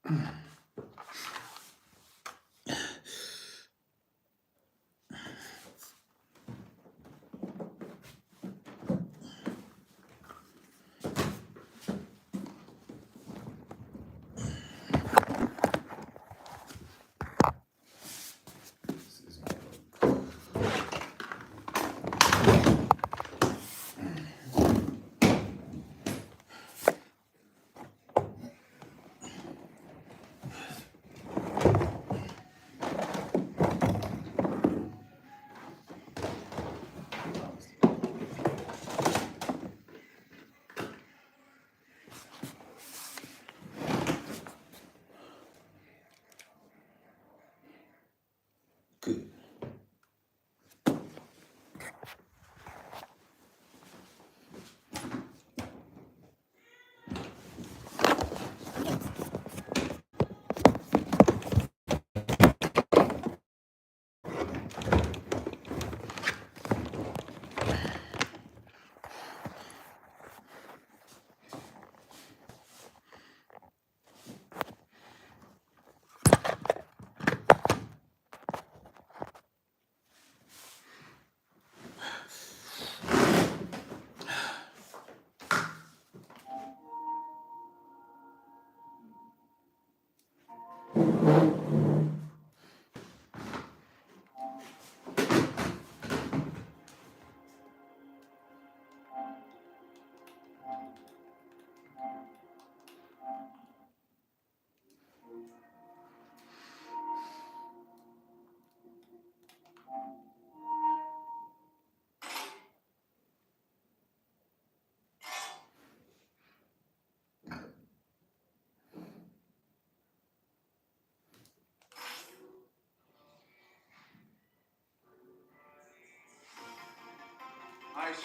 Good. Nice.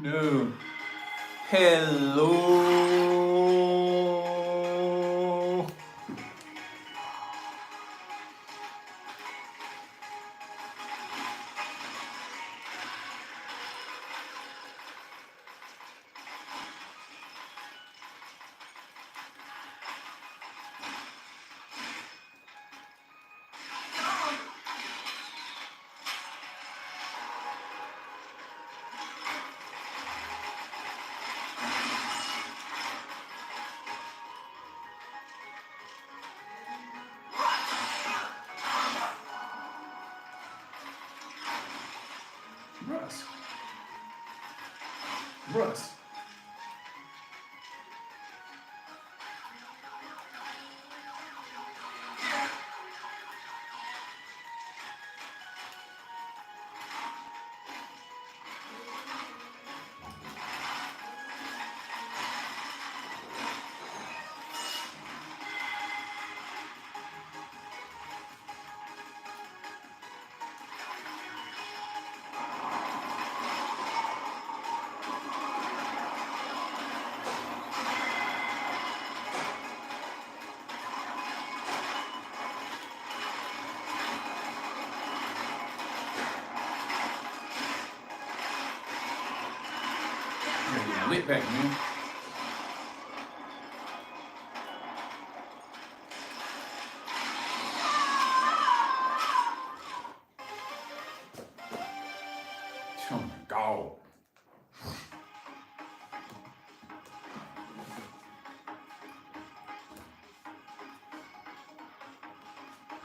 No. Hello. Russ. Russ. Lit back, man. Oh my God.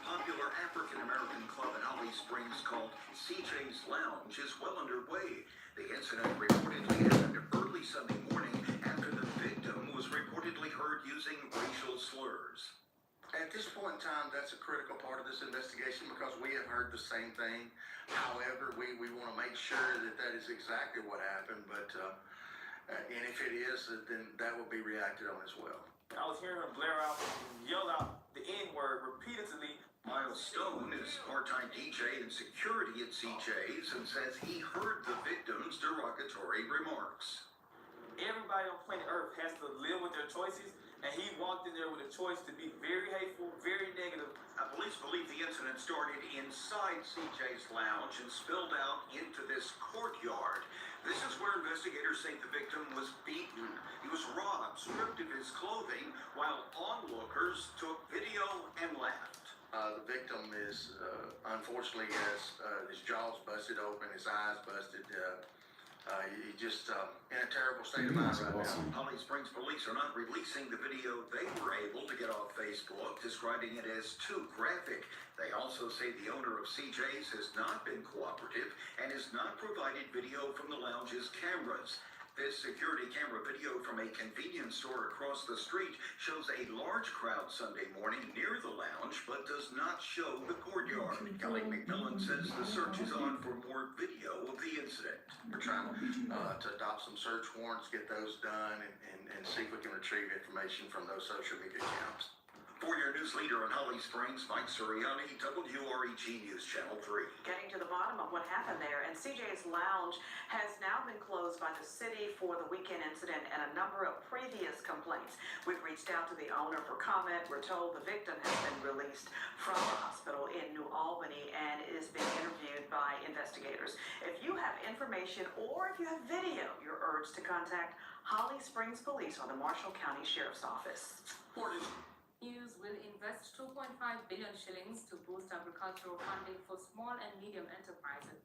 Popular African-American club in Holly Springs called CJ's Lounge is well underway. The incident reportedly happened early Sunday morning after the victim was reportedly heard using racial slurs. At this point in time, that's a critical part of this investigation because we have heard the same thing. However, we want to make sure that that is exactly what happened, and if it is, then that will be reacted on as well. I was hearing her blare out and yell out the N-word repeatedly. Miles Stone is part-time DJ and security at CJ's and says he heard the victim's derogatory remarks. Everybody on planet Earth has to live with their choices, and he walked in there with a choice to be very hateful, very negative. Police believe the incident started inside CJ's Lounge and spilled out into this courtyard. This is where investigators say the victim was beaten. He was robbed, stripped of his clothing, while onlookers took video and laughed. The victim is, unfortunately, has his jaws busted open, his eyes busted. He's just in a terrible state of mind right now. Holly Springs police are not releasing the video they were able to get off Facebook, describing it as too graphic. They also say the owner of CJ's has not been cooperative and has not provided video from the lounge's cameras. This security camera video from a convenience store across the street shows a large crowd Sunday morning near the lounge, but does not show the courtyard. Kelly McMillan says the search is on for more video of the incident. We're trying to adopt some search warrants, get those done, and see if we can retrieve information from those social media accounts. For your news leader in Holly Springs, Mike Suriani, WREG News Channel 3. Getting to the bottom of what happened there, and CJ's Lounge has now been closed by the city for the weekend incident and a number of previous complaints. We've reached out to the owner for comment. We're told the victim has been released from the hospital in New Albany and is being interviewed by investigators. If you have information or if you have video, you're urged to contact Holly Springs Police or the Marshall County Sheriff's Office. News will invest 2.5 billion shillings to boost agricultural funding for small and medium enterprises.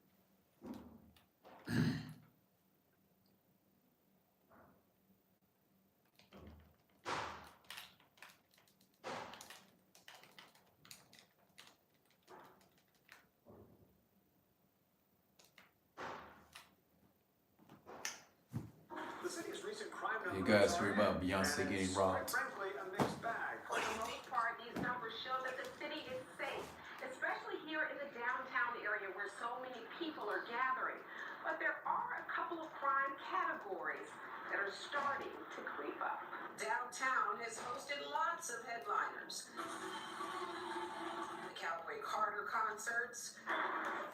The city's recent crime You numbers guys heard about Beyonce and getting it's, robbed. quite frankly, a mixed bag. For the most part, these numbers show that the city is safe, especially here in the downtown area where so many people are gathering. But there are a couple of crime categories that are starting to creep up. Downtown has hosted lots of headliners. The Cowboy Carter concerts,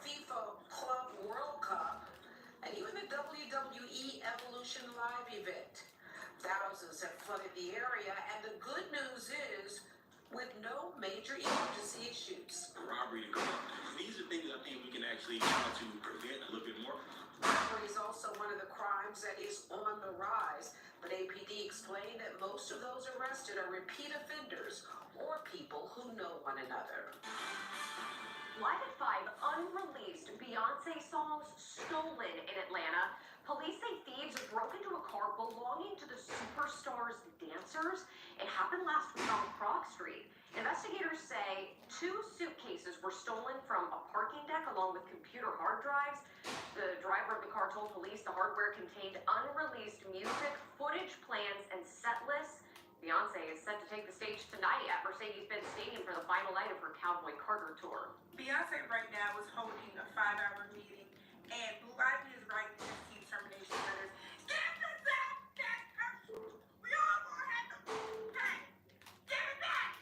FIFA Club World Cup, and even the WWE Evolution Live event. Thousands have flooded the area, and the good news is, with no major emergency issues. Robbery to come up. These are things I think we can actually try to prevent a little bit more. Robbery is also one of the crimes that is on the rise, but APD explained that most of those arrested are repeat offenders or people who know one another. Live at 5, unreleased Beyonce songs stolen in Atlanta. Police say thieves broke into a car belonging to the superstar's dancers. It happened last week on Krog Street. Investigators say 2 suitcases were stolen from a parking deck along with computer hard drives. The driver of the car told police the hardware contained unreleased music, footage, plans, and set lists. Beyonce is set to take the stage tonight at Mercedes-Benz Stadium for the final night of her Cowboy Carter tour. Beyonce right now is holding a 5-hour meeting, and Blue Ivy is writing 15 termination letters. Give us that! We all gonna have to pay! Give it back!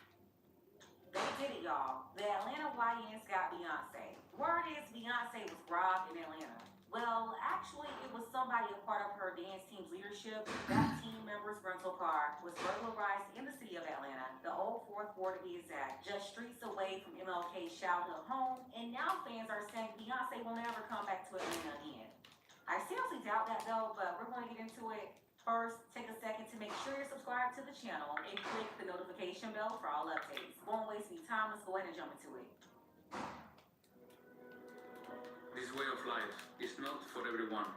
They did it, y'all. The Atlanta YNs got Beyonce. Word is Beyonce was robbed in Atlanta. Well, actually, it was somebody a part of her dance team's leadership. That team member's rental car was burglarized in the city of Atlanta, the old 4th Ward to be exact, just streets away from MLK's childhood home. And now fans are saying Beyonce will never come back to Atlanta again. I seriously doubt that though, but we're going to get into it. First, take a second to make sure you're subscribed to the channel and click the notification bell for all updates. Won't waste any time, let's go ahead and jump into it. This way of life is not for everyone.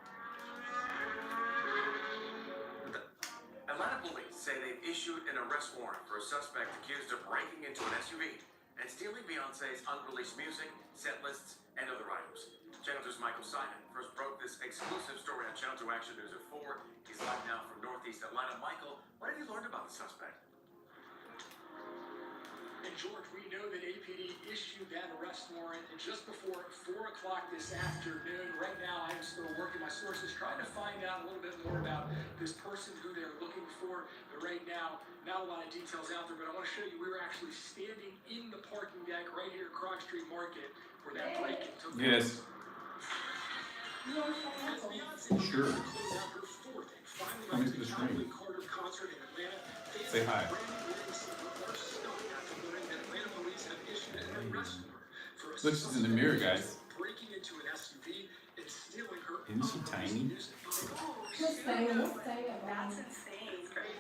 Atlanta police say they've issued an arrest warrant for a suspect accused of breaking into an SUV and stealing Beyonce's unreleased music, set lists, and other items. Channel 2's Michael Simon first broke this exclusive story on Channel 2 Action News at 4. He's live now from Northeast Atlanta. Michael, what have you learned about the suspect? And George, we know that APD issued that arrest warrant just before 4 o'clock this afternoon. Right now, I'm still working my sources, trying to find out a little bit more about this person who they're looking for. But right now, not a lot of details out there, but I want to show you we were actually standing in the parking deck right here at Krog Street Market where that break-in took place. Yes. Sure. Coming to the screen. Say hi. Look, she's in the mirror, guys. Isn't she tiny? Let's say it. That's insane. It's crazy.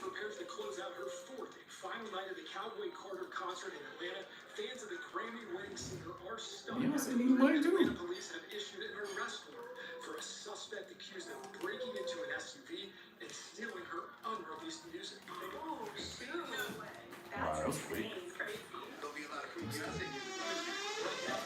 Prepares to close out her 4th and final night of the Cowboy Carter concert in Atlanta. Fans of the Grammy-winning singer are stunned. Atlanta police have issued an arrest warrant for a suspect accused of breaking into an SUV and stealing her unreleased music. Oh, shoot. No way. Wow, that was insane. quick. It's crazy. There'll be a lot of Beyonce music. Right now,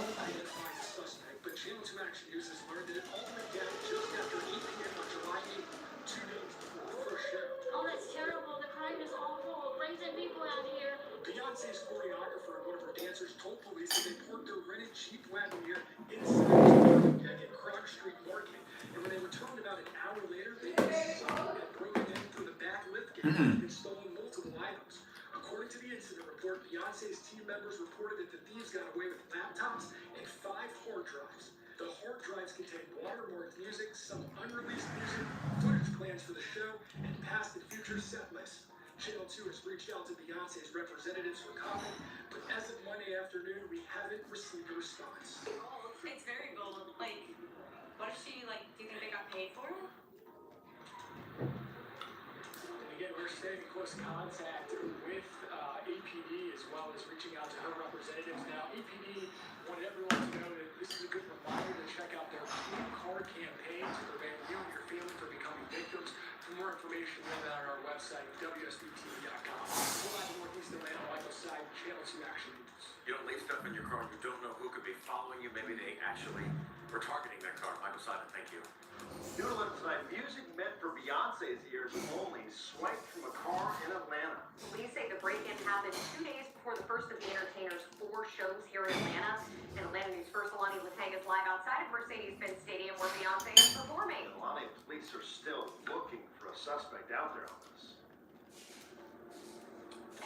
they identify the suspect, but Channel 2 Action News has learned that it all went down just after 8 p.m. on July 8th, 2 days before the first show. Oh, that's terrible. The crime is awful. Crazy people out here. Beyonce's choreographer and one of her dancers told police that they parked their rented Jeep Wagoneer inside the parking deck at Krog Street Market. And when they returned about an hour later, they someone had broken in through the back lift gate and stolen multiple items. According to the incident report, Beyonce's team members reported that the thieves got away with laptops and 5 hard drives. The hard drives contain watermarked music, some unreleased music, footage plans for the show, and past and future set lists. Channel 2 has reached out to Beyonce's representatives for comment, But as of Monday afternoon, we haven't received a response. It's very bold. Like, what if she, like, do you think they got paid for it? Again, we're staying in close contact with APD as well as reaching out to her representatives. Now, APD wanted everyone to know that this is a good reminder to check out their Clean Car campaign to prevent you and your family from becoming victims. For more information, visit on our website, WSBTV.com. We'll have the Northeast Atlanta Michael Side, Channel 2 Action News. You don't leave stuff in your car. You don't know who could be following you. Maybe they actually were targeting that car. Michael Simon, thank you. Doodling tonight, music meant for Beyonce's ears only, swiped from a car in Atlanta. Police say the break-in happened 2 days before the first of the entertainer's 4 shows here in Atlanta. And Atlanta News first Alani Latang is live outside of Mercedes-Benz Stadium where Beyonce is performing. Atlanta police are still looking for a suspect out there on this.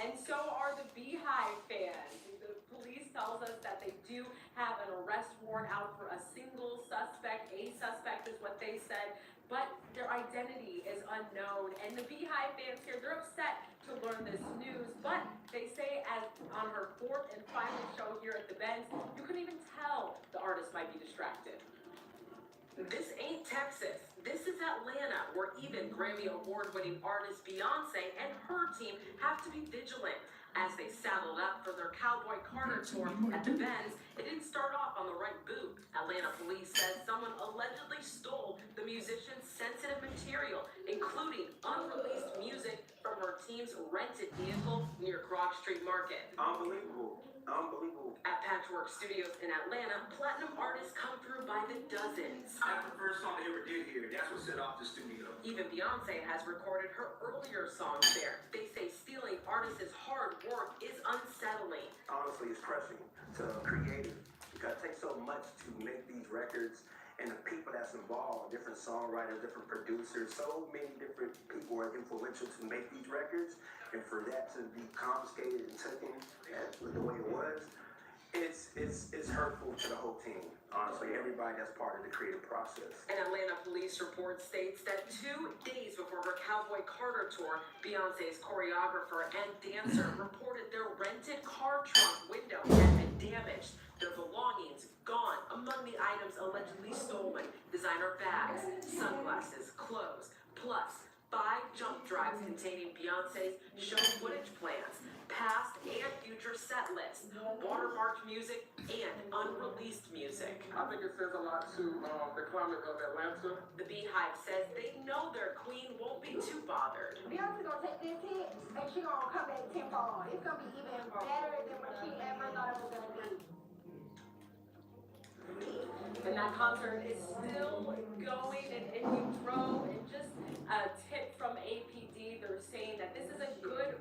And so are the Beehive fans. The police tells us that they do have an arrest warrant out for a single suspect. A suspect is what they said, but their identity is unknown. And the Beehive fans here, they're upset to learn this news, but they say as on her 4th and final show here at the Benz, you couldn't even tell the artist might be distracted. This ain't Texas. This is Atlanta, where even Grammy Award-winning artist Beyonce and her team have to be vigilant. As they saddled up for their Cowboy Carter tour at the Benz, it didn't start off on the right boot. Atlanta police says someone allegedly stole the musician's sensitive material, including unreleased music from her team's rented vehicle near Krog Street Market. Unbelievable. Unbelievable. At Patchwork Studios in Atlanta, platinum artists come through by the dozens. That's the first song they ever did here. That's what set off the studio. Even Beyonce has recorded her earlier songs there. They say stealing artists' hard work is unsettling. Honestly, it's crushing to creative because it takes so much to make these records, and the people that's involved, different songwriters, different producers, so many different people are influential to make these records, and for that to be confiscated and taken the way it was, it's hurtful to the whole team. Honestly, everybody that's part of the creative process. An Atlanta police report states that 2 days before her Cowboy Carter tour, Beyonce's choreographer and dancer reported their rented car trunk window had been damaged. Their belongings gone. Among the items allegedly stolen, designer bags, sunglasses, clothes, plus 5 jump drives containing Beyonce's show footage plans, past and future set lists, watermarked music, and unreleased music. I think it says a lot to the climate of Atlanta. The Beehive says they know their queen won't be too bothered. Beyonce gonna take this hit and she gonna come back tenfold. It's gonna be even better than what she ever thought it was gonna be. And that concert is still going, and if you drove, and just a tip from APD, they're saying that this is a good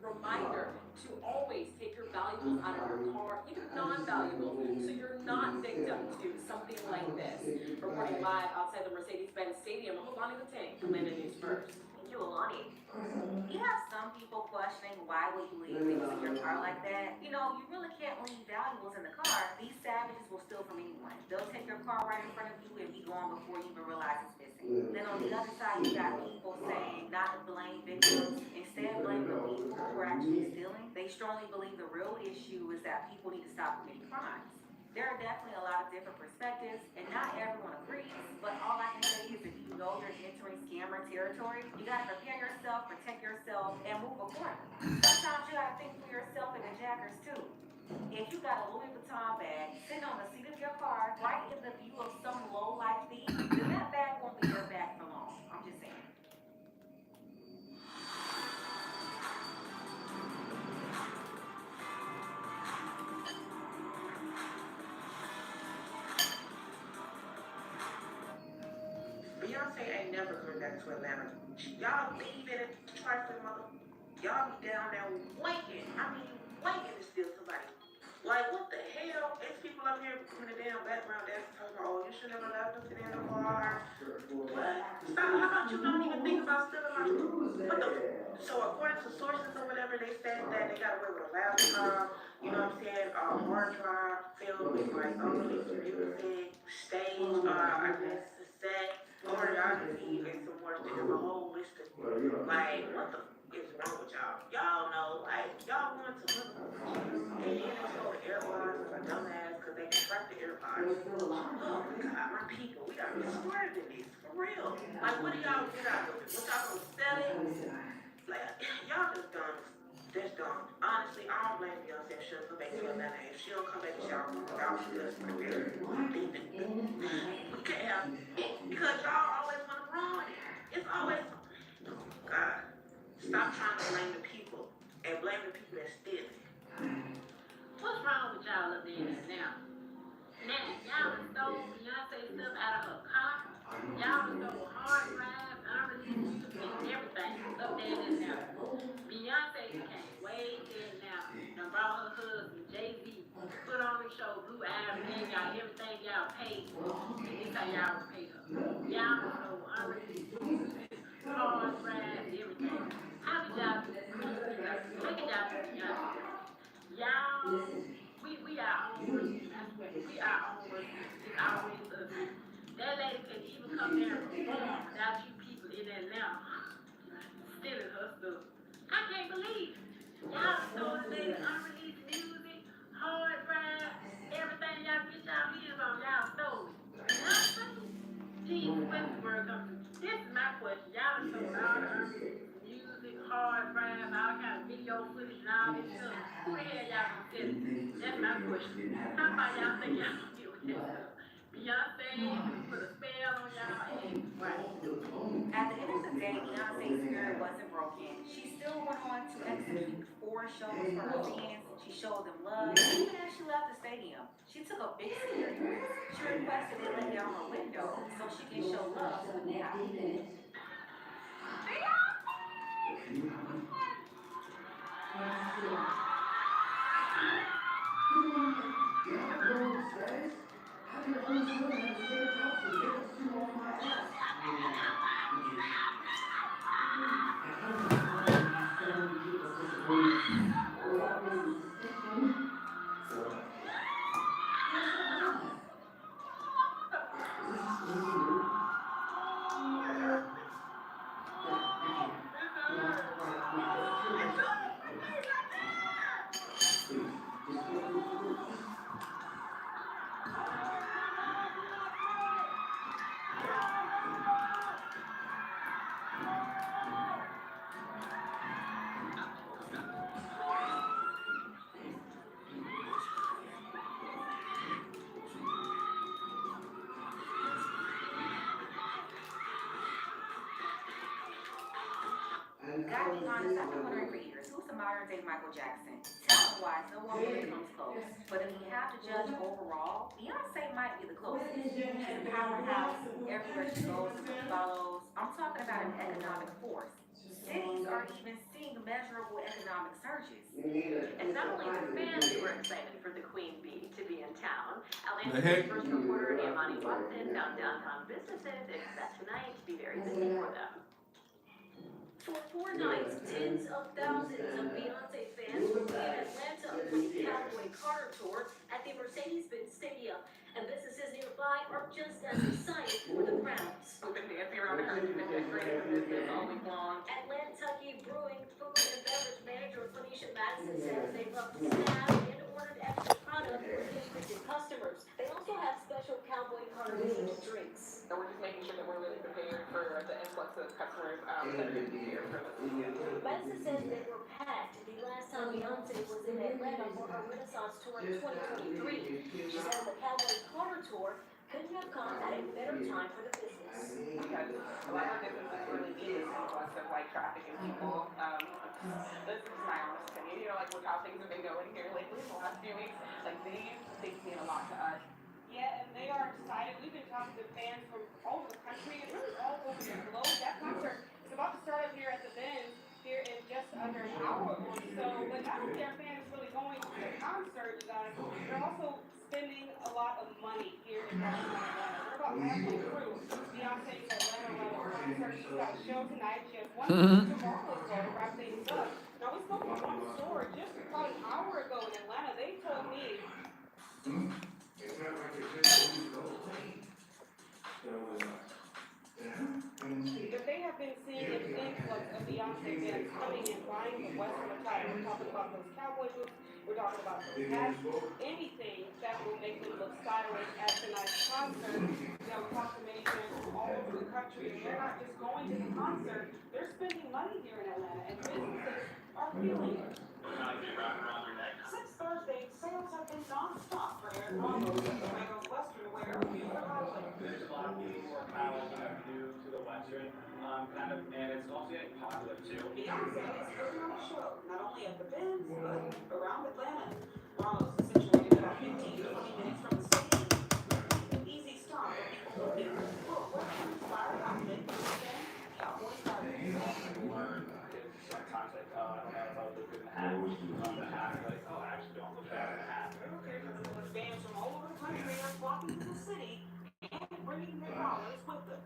reminder to always take your valuables out of your car, even non-valuable, so you're not victim to something like this. Reporting live outside the Mercedes-Benz Stadium, Alani Latang, Atlanta News First. Thank you, Alani. You have some people questioning why would you leave things in your car like that. You know, you really can't leave valuables in the car. These savages will steal from anyone. They'll take your car right in front of you and be gone before you even realize it's missing. Then on the other side, you got people saying not to blame victims, instead blame the people who are actually stealing. They strongly believe the real issue is that people need to stop committing crimes. There are definitely a lot of different perspectives, and not everyone agrees, but all I can say is if you know you're entering scammer territory, you gotta prepare yourself, protect yourself, and move accordingly. Sometimes you gotta think for yourself and the jackers too. If you got a Louis Vuitton bag sitting on the seat of your car, right in the view of some low-life thief, then that bag won't be your bag for long. I'm just saying. Beyonce ain't never coming back to Atlanta. Y'all leaving it, trifling mother. Y'all be down there blinking. I mean, blinking to steal somebody. Like, what the hell? It's people up here in the damn background dancing, talking, oh, you should never left us in the car. What? Stop. How about you don't even think about stealing my what the? So according to sources or whatever, they said that they got away with a laptop, you know what I'm saying, hard drive, filled with like unreleased music, stage, I guess, set, choreography, and some more things. There's a whole list of, like, what the is wrong with y'all? Y'all know, like, y'all going to look God, my people, we gotta be smarter than this, for real. Like, what do y'all get out of it? What y'all gonna sell it? Like, y'all just dumb. That's dumb. Honestly, I don't blame Beyonce if she don't come back to Atlanta. If she don't come back to y'all should just prepare leaving. We can't have, because y'all always want to ruin it. It's always, God, stop trying to blame the people and blame the people that steal it. What's wrong with y'all up there now? Now, y'all done stole Beyonce stuff out of her car. Y'all done stole hard drive, unreleased music, everything up there in now. Beyonce came way in now. Done brought her husband, Jay-Z, put on the show, Blue Ivy, gave y'all everything y'all paid for. And this how y'all would pay her. Y'all done stole unreleased music, hard drive, everything. How did y'all do that? Look at y'all do y'all. Y'all, we are on work. That's what we are on work. It's always us. That lady can even come there and perform without you people in there now. Stealing her stuff. I can't believe it. Y'all stole the lady unreleased music, hard drive, everything y'all get y'all hands on, y'all stole it. Y'all stole it. Jesus, where's the word coming from? This is my question. Y'all stole all the unreleased music, hard drive, all kind of video footage and all this stuff. Who the hell y'all gonna sell it to? That's my question. How about y'all think y'all gonna deal with that stuff? Beyonce put a spell on y'all and right. At the end of the day, Beyonce's spirit wasn't broken. She still went on to execute 4 shows for her fans. She showed them love. Even as she left the stadium, she took a big security risk. She requested they let down her window so she can show love to the crowd. Gotta be honest, I've been wondering for years, who's the modern day Michael Jackson? Talent-wise, no one really comes close. But if you have to judge overall, Beyonce might be the closest. She's a powerhouse. Everywhere she goes, everyone follows. I'm talking about an economic force. Cities are even seeing measurable economic surges. And not only the fans who were excited for the Queen Bee to be in town, The heck? Atlanta's first reporter Imani Watson found downtown businesses expect tonight to be very busy for them. For 4 nights, tens of thousands of Beyonce fans will be in Atlanta for the Cowboy Carter Tour at the Mercedes-Benz Stadium, and businesses nearby are just as excited for the crowds. We've been dancing around her, we've been decorating for business all week long. Atlanta Brewing Food and Beverage Manager Felicia Madison says they've upped staff and ordered extra product for interested customers. They also have special Cowboy Carter themed drinks. So we're just making sure that we're really prepared for the influx of customers that are going to be here for this. Madison says they were packed the last time Beyonce was in Atlanta for her Renaissance tour in 2023. She says the Cowboy Carter Tour couldn't have come at a better time for the business. Because a lot of businesses really need this influx of like traffic and people. This is my honest opinion. You know, like with how things have been going here lately, the last few weeks, like these things mean a lot to us. Yeah, and they are excited. We've been talking to fans from all over the country and really all over the globe. That concert is about to start up here at the Benz here in just under an hour or so. But not only are fans really going to the concert, you guys, they're also spending a lot of money here in downtown Atlanta. We're about halfway through Beyonce's Atlanta concert. She's got a show tonight. She has one tomorrow as well to wrap things up. Now, we spoke to one store just about an hour ago in Atlanta. They told me that they have been seeing an influx of Beyonce fans coming and buying the Western attire. talking about those cowboy boots. We're talking about those hats. Anything that will make them look stylish at tonight's concert. We talked to many fans from all over the country, and they're not just going to the concert. They're spending money here in Atlanta, and businesses are feeling it. Since Thursday, sales have been non-stop for Eric Ramos and Borrego's Western wear for Halloween. There's a lot of people who are kind of new to the Western, and it's also getting popular too. Beyonce is putting on a show, not only at the Benz, but around Atlanta. Ramos is situated about 15 to 20 minutes from the city. An easy stop for people looking for a Western-inspired outfit and cowboy style. Sometimes like, oh, I don't know if I look good in the hat. The hat, like, oh, I actually don't look bad in the hat. Okay, fans from all over the country are flocking to the city and bringing their dollars with them.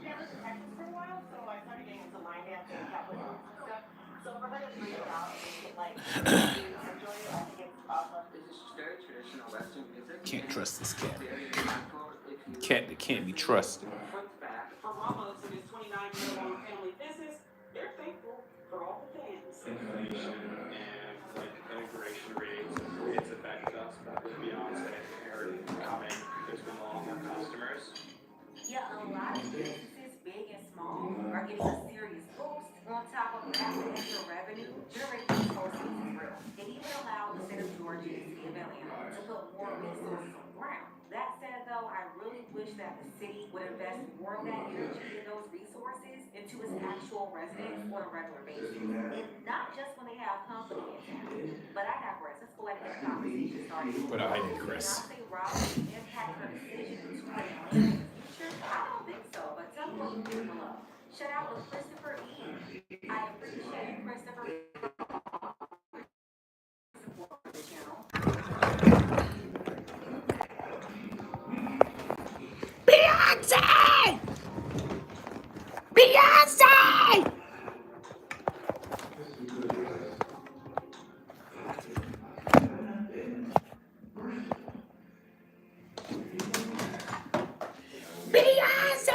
Yeah, I've been in Texas for a while, so I started getting into line dancing and cowboy boots and stuff. So for her to bring it out and make it like enjoy it, I think it's awesome. This is very traditional Western music. Can't trust this cat. Very impactful if you Cat that can't be trusted. front to back. For Ramos and his 29-year-long family business, they're thankful for all the fans. Inflation and like integration rates, it's affected us, but with Beyonce are coming, there's been a lot more customers. Yeah, a lot of businesses, big and small, are getting a serious boost. On top of that, the extra revenue generated from sources is real. It even allowed the state of Georgia and the city of Atlanta to put more resources on the ground. That said, though, I really wish that the city would invest more of that energy and those resources into its actual residents on a regular basis. And not just when they have company in town. But I digress. Let's go ahead and get the conversation started. But I digress. Beyonce Rollins impact her decision to play Atlanta in the future? I don't think so, but tell me what you think below. Shout out to Christopher E. I appreciate you, Christopher. Support for the channel. Beyonce! Beyonce! Beyonce!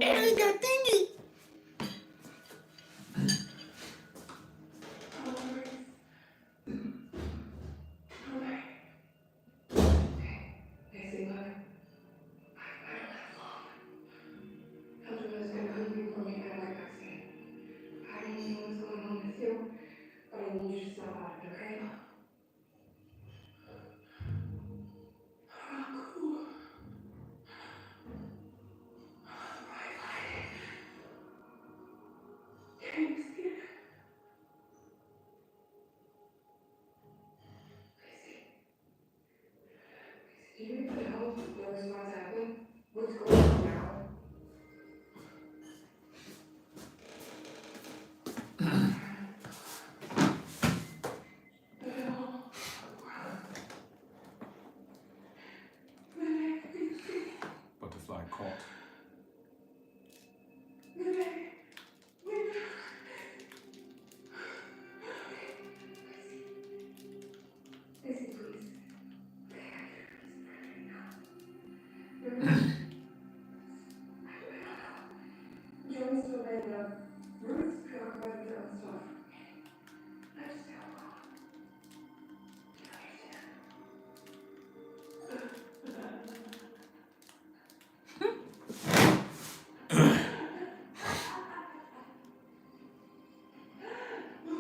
Ellie got thingy. Do you need help with what's about to happen? What's going on now? Butterfly caught. John's still there, though. Ruth's preoccupied with her own stuff. I just don't know.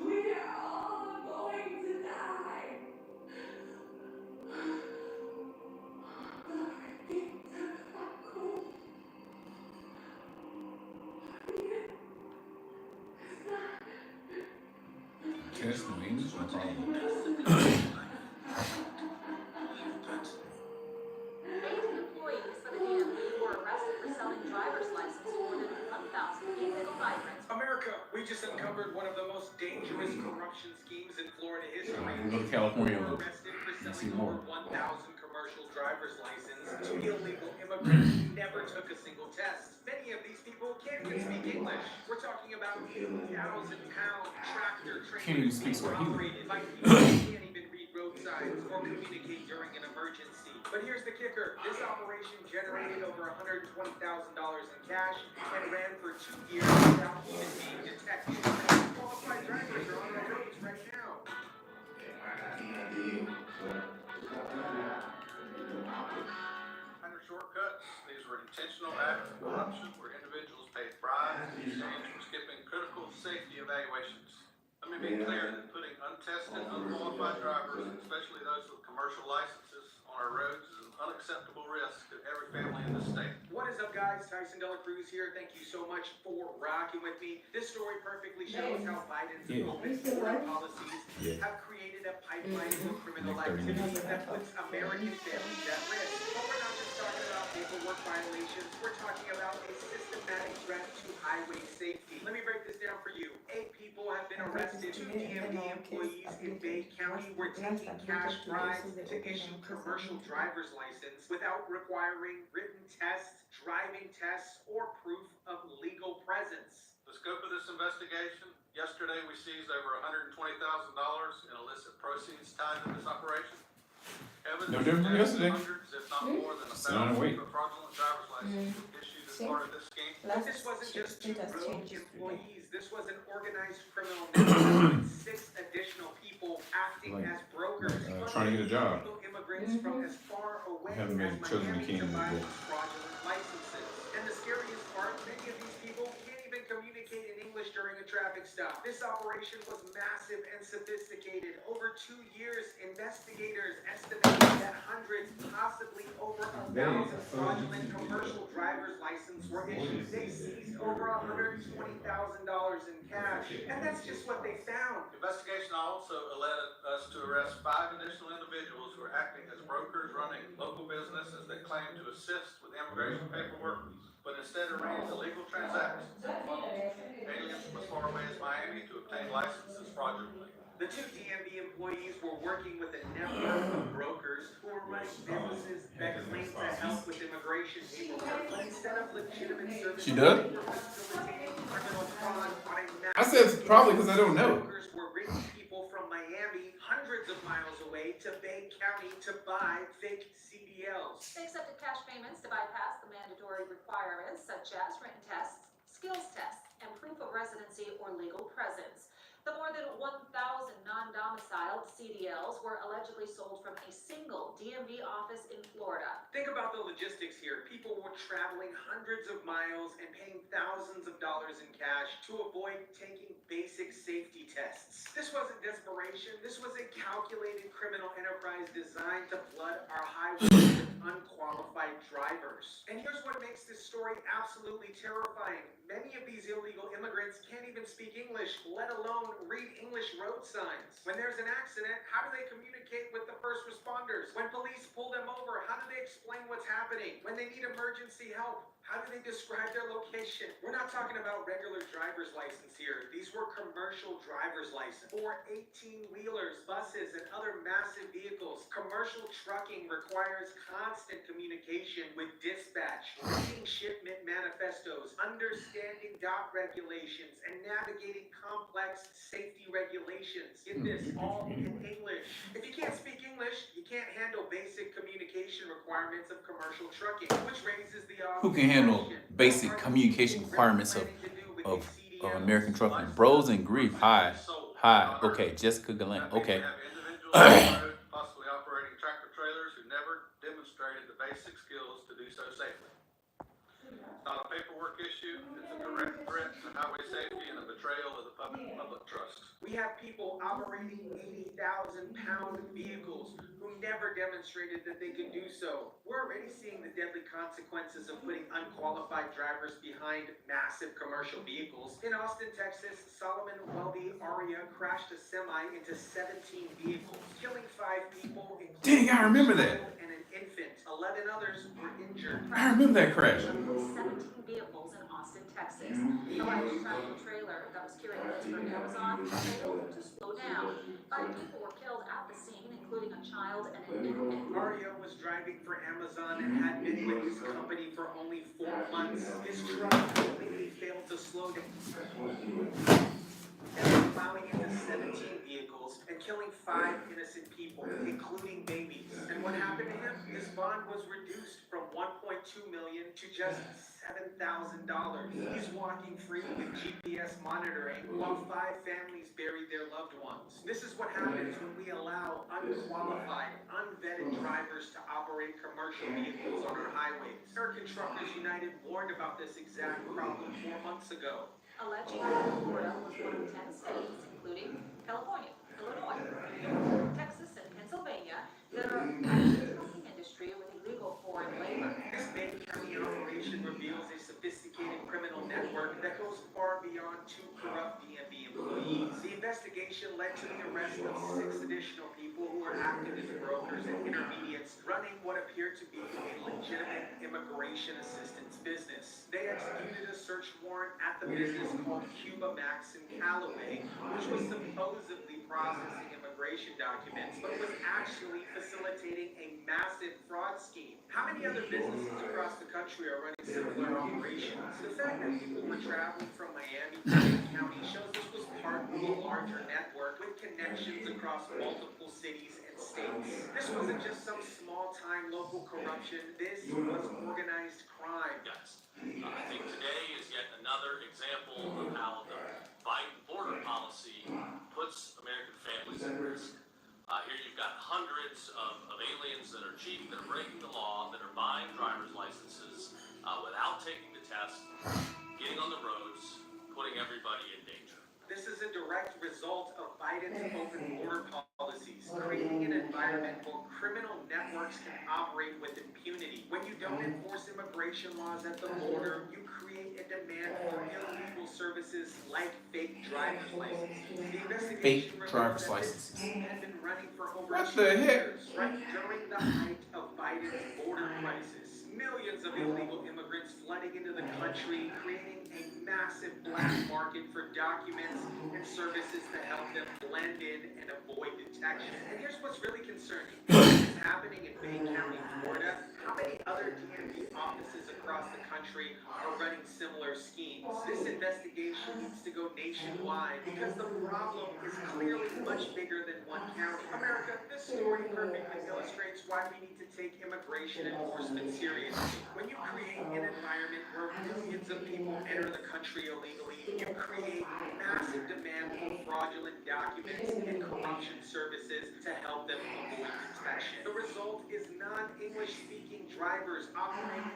We are all going to die. Test the wings, no problem. Eight employees of the DMV were arrested for selling driver's license more than 1,000 illegal migrants. America, we just uncovered one of the most dangerous corruption schemes in Florida history. Go to California. Arrested for see selling more. over 1,000 commercial driver's licenses to illegal immigrants who never took a single test. Many of these people can't even speak English. We're talking about 80,000-pound tractor Can't even trailers speak being Swahili. operated by people who can't even read road signs or communicate during an emergency. But here's the kicker. This operation generated over $120,000 in cash and ran for 2 years without even being detected. Qualified drivers are on our roads right now. Under shortcuts, these were intentional acts of corruption where individuals paid bribes in exchange for skipping critical safety evaluations. Let me be clear that putting untested, unqualified drivers, especially those with commercial licenses, on our roads is an unacceptable risk to every family in the state. What is up, guys? Tyson Dela Cruz here. Thank you so much for rocking with me. This story perfectly shows how Biden's open border policies have created a pipeline of criminal activity that puts American families at risk. But we're not just talking about paperwork violations. We're talking about a systematic threat to highway safety. Let me break this down for you. 8 people have been arrested. 2 DMV employees in Bay County were taking cash bribes to issue commercial driver's license without requiring written tests, driving tests, or proof of legal presence. The scope of this investigation, yesterday we seized over $120,000 in illicit proceeds tied to this operation. No different from yesterday. Hundreds, if not more than Sit on and wait. 1,000 fraudulent driver's licenses issued as part of this scheme. But this wasn't just 2 rogue employees. This was an organized criminal network with 6 additional people acting as brokers. Trying to get a job. Illegal immigrants from as far away Haven't as been chosen Miami king to buy yet. these fraudulent licenses. And the scariest part, many of these people can't even communicate in English during a traffic stop. This operation was massive and sophisticated. Over 2 years, investigators estimated that hundreds, possibly over 1,000 fraudulent commercial driver's licenses were issued. They seized over $120,000 in cash. And that's just what they found. Investigation also led us to arrest 5 additional individuals who are acting as brokers running local businesses that claim to assist with immigration paperwork, but instead arrange illegal transactions. Aliens from as far away as Miami to obtain licenses fraudulently. The 2 DMV employees were working with a network of brokers who were running businesses that claimed to help with immigration paperwork, but instead of legitimate services, She does? they were facilitating criminal fraud on a I said it's probably because I don't know. Brokers were bringing people from Miami, hundreds of miles away, to Bay County to buy fake CDLs. They accepted cash payments to bypass the mandatory requirements such as written tests, skills tests, and proof of residency or legal presence. The more than 1,000 non-domiciled CDLs were allegedly sold from a single DMV office in Florida. Think about the logistics here. People were traveling hundreds of miles and paying thousands of dollars in cash to avoid taking basic safety tests. This wasn't desperation. This was a calculated criminal enterprise designed to flood our highways with unqualified drivers. And here's what makes this story absolutely terrifying. Many of these illegal immigrants can't even speak English, let alone read English road signs. When there's an accident, how do they communicate with the first responders? When police pull them over, how do they explain what's happening? When they need emergency help, how do they describe their location? We're not talking about regular driver's license here. These were commercial driver's license for 18-wheelers, buses, and other massive vehicles. Commercial trucking requires constant communication with dispatch, reading shipment manifestos, understanding dock regulations, and navigating complex safety regulations. Get this, all in English. If you can't speak English, you can't handle basic communication requirements of commercial trucking, which raises the Who can handle basic communication requirements of American trucking? Bros and grief. Hi. Okay, Jessica Galant. Okay. Possibly operating tractor trailers who never demonstrated the basic skills to do so safely. It's not a paperwork issue. It's a direct threat to highway safety and a betrayal of the public trust. We have people operating 80,000-pound vehicles who never demonstrated that they could do so. We're already seeing the deadly consequences of putting unqualified drivers behind massive commercial vehicles. In Austin, Texas, Solomon Welby Aria crashed a semi into 17 vehicles, killing 5 people, including Dang, I remember that. and an infant. 11 others were injured. I remember that crash. 17 vehicles in Austin, Texas. The tracking trailer that was carrying goods for Amazon failed to slow down. 5 people were killed at the scene, including a child and an infant. Mario was driving for Amazon and had been with his company for only 4 months. His truck completely failed to slow down, plowing into 17 vehicles and killing 5 innocent people, including babies. And what happened to him? His bond was reduced from $1.2 million to just $7,000. He's walking free with GPS monitoring while 5 families buried their loved ones. This is what happens when we allow unqualified, unvetted drivers to operate commercial vehicles on our highways. American Truckers United warned about this exact problem 4 months ago. Alleging that Florida was one of 10 states, including California, Illinois, New York, Texas, and Pennsylvania, that are in the trucking industry with illegal foreign labor. This Bay County operation reveals a sophisticated criminal network that goes far beyond 2 corrupt DMV employees. The investigation led to the arrest of 6 additional people who were acting as brokers and intermediates, running what appeared to be a legitimate immigration assistance business. They executed a search warrant at the business called Cuba Max in Callaway, which was supposedly processing immigration documents, but was actually facilitating a massive fraud scheme. How many other businesses across the country are running similar operations? The fact that people were traveling from Miami to Dade County shows this was part of a larger network with connections across multiple cities and states. This wasn't just some small-time local corruption. This was organized crime. Guys, I think today is yet another example of how the Biden border policy puts American families at risk. Here you've got hundreds of aliens that are cheating, that are breaking the law, that are buying driver's licenses without taking the test, getting on the roads, putting everybody in danger. This is a direct result of Biden's open border policies, creating an environment where criminal networks can operate with impunity. When you don't enforce immigration laws at the border, you create a demand for illegal services like fake driver's licenses. The investigation Fake driver's licenses. had been running for over What 2 the heck? years, right during the height of Biden's border crisis. Millions of illegal immigrants flooding into the country, creating a massive black market for documents and services to help them blend in and avoid detection. And here's what's really concerning. This is happening in Bay County, Florida. How many other DMV offices across the country are running similar schemes? This investigation needs to go nationwide because the problem is clearly much bigger than one county. America, this story perfectly illustrates why we need to take immigration enforcement seriously. When you create an environment where millions of people enter the country illegally, you create massive demand for fraudulent documents and corruption services to help them avoid detection. The result is non-English speaking drivers operating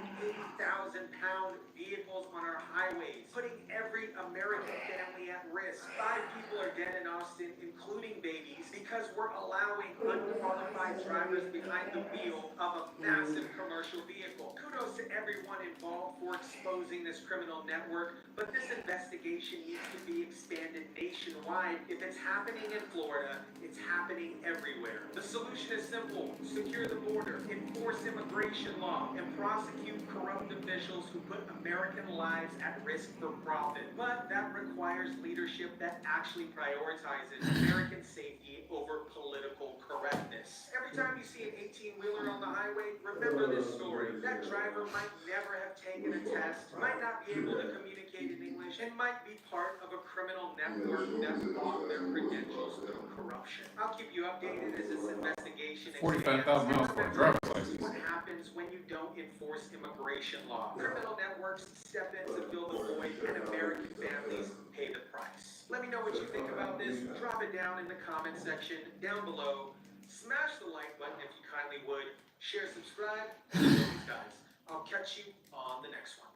80,000-pound vehicles on our highways, putting every American family at risk. 5 people are dead in Austin, including babies, because we're allowing unqualified drivers behind the wheel of a massive commercial vehicle. Kudos to everyone involved for exposing this criminal network, but this investigation needs to be expanded nationwide. If it's happening in Florida, it's happening everywhere. The solution is simple: secure the border, enforce immigration law, and prosecute corrupt officials who put American lives at risk for profit. But that requires leadership that actually prioritizes American safety over political correctness. Every time you see an 18-wheeler on the highway, remember this story. That driver might never have taken a test, might not be able to communicate in English, and might be part of a criminal network that bought their credentials through corruption. I'll keep you updated as this investigation 45,000 miles for a driver's license. What happens when you don't enforce immigration law? Criminal networks step in to fill the void, and American families pay the price. Let me know what you think about this. Drop it down in the comment section down below. Smash the like button if you kindly would. Share, subscribe. As always, guys, I'll catch you on the next one.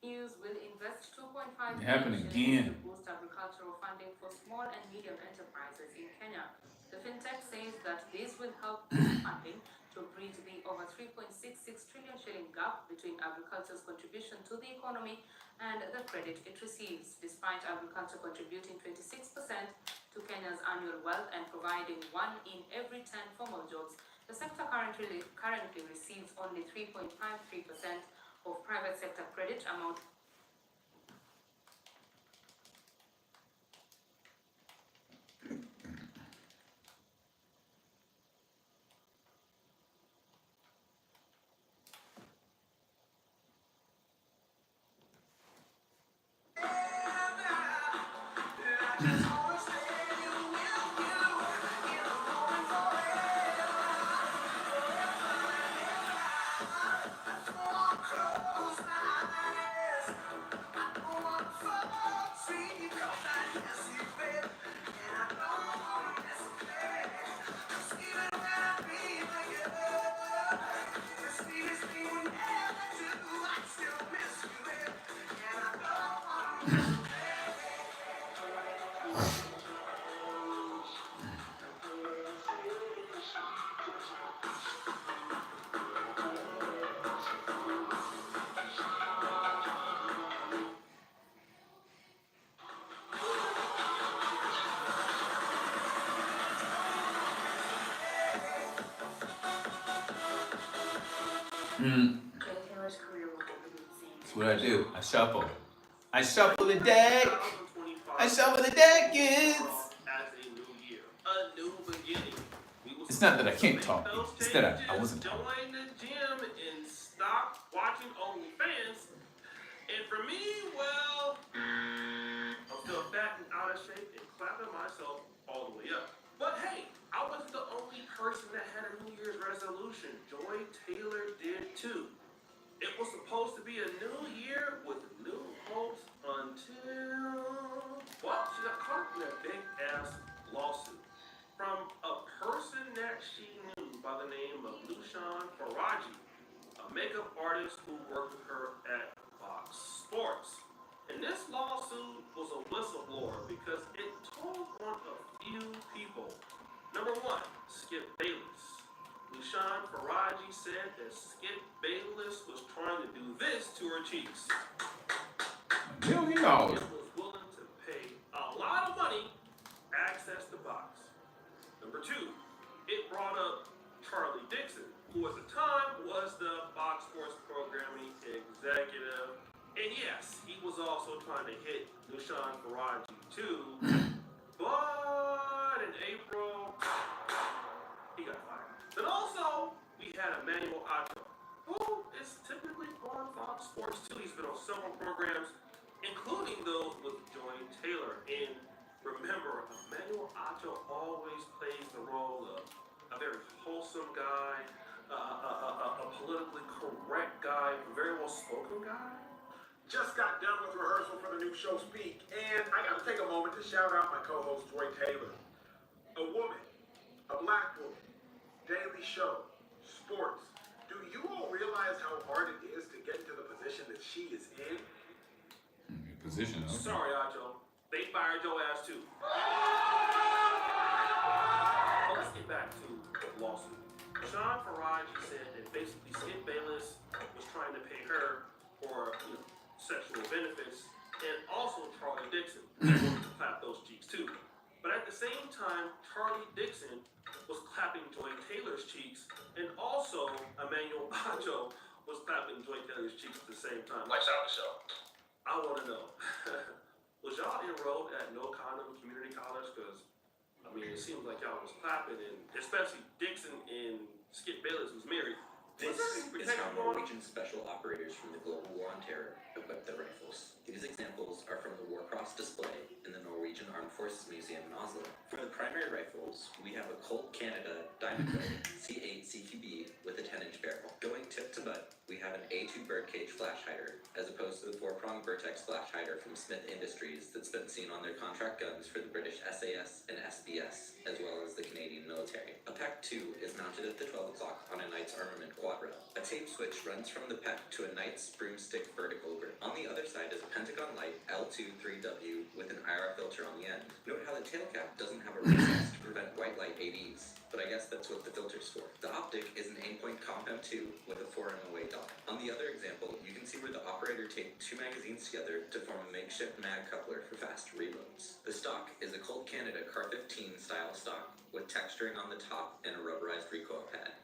News will invest 2.5 It happened billion again. to boost agricultural funding for small and medium enterprises in Kenya. The fintech says that this will help boost funding to bridge the over 3.66 trillion shilling gap gap between agriculture's contribution to the economy and the credit it receives. Despite agriculture contributing 26% to Kenya's annual wealth and providing 1 in every 10 formal jobs, the sector currently receives only 3.53% of private sector credit amount. That's what I do. I shuffle. I shuffle the deck. I shuffle the deck, kids. It's not that I can't talk. It's that I wasn't talking. Join the gym and stop watching OnlyFans. And for me, well, I'm still fat and out of shape and clapping myself all the way up. But hey, I wasn't the only person that had a New Year's resolution. Joy Taylor did too. It was supposed to be a new year with new hopes until, well, she got caught in a big ass lawsuit from a person that she knew by the name of Lushan Faraji, a makeup artist who worked with her at Fox Sports. And this lawsuit was a whistleblower because it told on a few people. Number one, Skip Bayless. Lushan Faraji said that Skip Bayless was trying to do this to her cheeks. $1 million. Was willing to pay a lot of money to access the box. Number two, it brought up Charlie Dixon, who at the time was the Fox Sports programming executive. And yes, he was also trying to hit Lushan Faraji too. But in April, he got fired. Then also, we had Emmanuel Acho, who is typically on Fox Sports too. He's been on several programs, including those with Joy Taylor. And remember, Emmanuel Acho always plays the role of a very wholesome guy, a politically correct guy, a very well-spoken guy. Just got done with rehearsal for the new show Speak, and I gotta take a moment to shout out my co-host Joy Taylor. A woman, a black woman, daily show, sports. Do you all realize how hard it is to get into the position that she is in? Position. Okay. Sorry, Acho. They fired your ass too. But let's get back to the lawsuit. Sean Faraji said that basically Skip Bayless was trying to pay her for sexual benefits, and also Charlie Dixon wanted to clap those cheeks too. But at the same time, Charlie Dixon was clapping Joy Taylor's cheeks, and also Emmanuel Acho was clapping Joy Taylor's cheeks at the same time. Lights out the show. I want to know, was y'all enrolled at No Condom Community College? Because, I mean, it seems like y'all was clapping, and especially Dixon and Skip Bayless was married. This is how Norwegian special operators from the Global War on Terror equip their rifles. These examples are from the War Cross display in the Norwegian Armed Forces Museum in Oslo. For the primary rifles, we have a Colt Canada Diamond Blade C8 CQB with a 10-inch barrel. Going tip to butt, we have an A2 birdcage flash hider, as opposed to the 4-prong Vertex flash hider from Smith Industries that's been seen on their contract guns for the British SAS and SBS, as well as the Canadian military. A Pack 2 is mounted at the 12 o'clock on a Knight's Armament quad rail. A tape switch runs from the PET to a Knight's broomstick vertical grip. On the other side is a Pentagon Light L2 3W with an IR filter on the end. Note how the tail cap doesn't have a recess to prevent white light AVs, but I guess that's what the filter's for. The optic is an Aimpoint Compound 2 with a 4 MOA dot. On the other example, you can see where the operator taped two magazines together to form a makeshift mag coupler for faster reloads. The stock is a Colt Canada Car 15 style stock with texturing on the top and a rubberized recoil pad.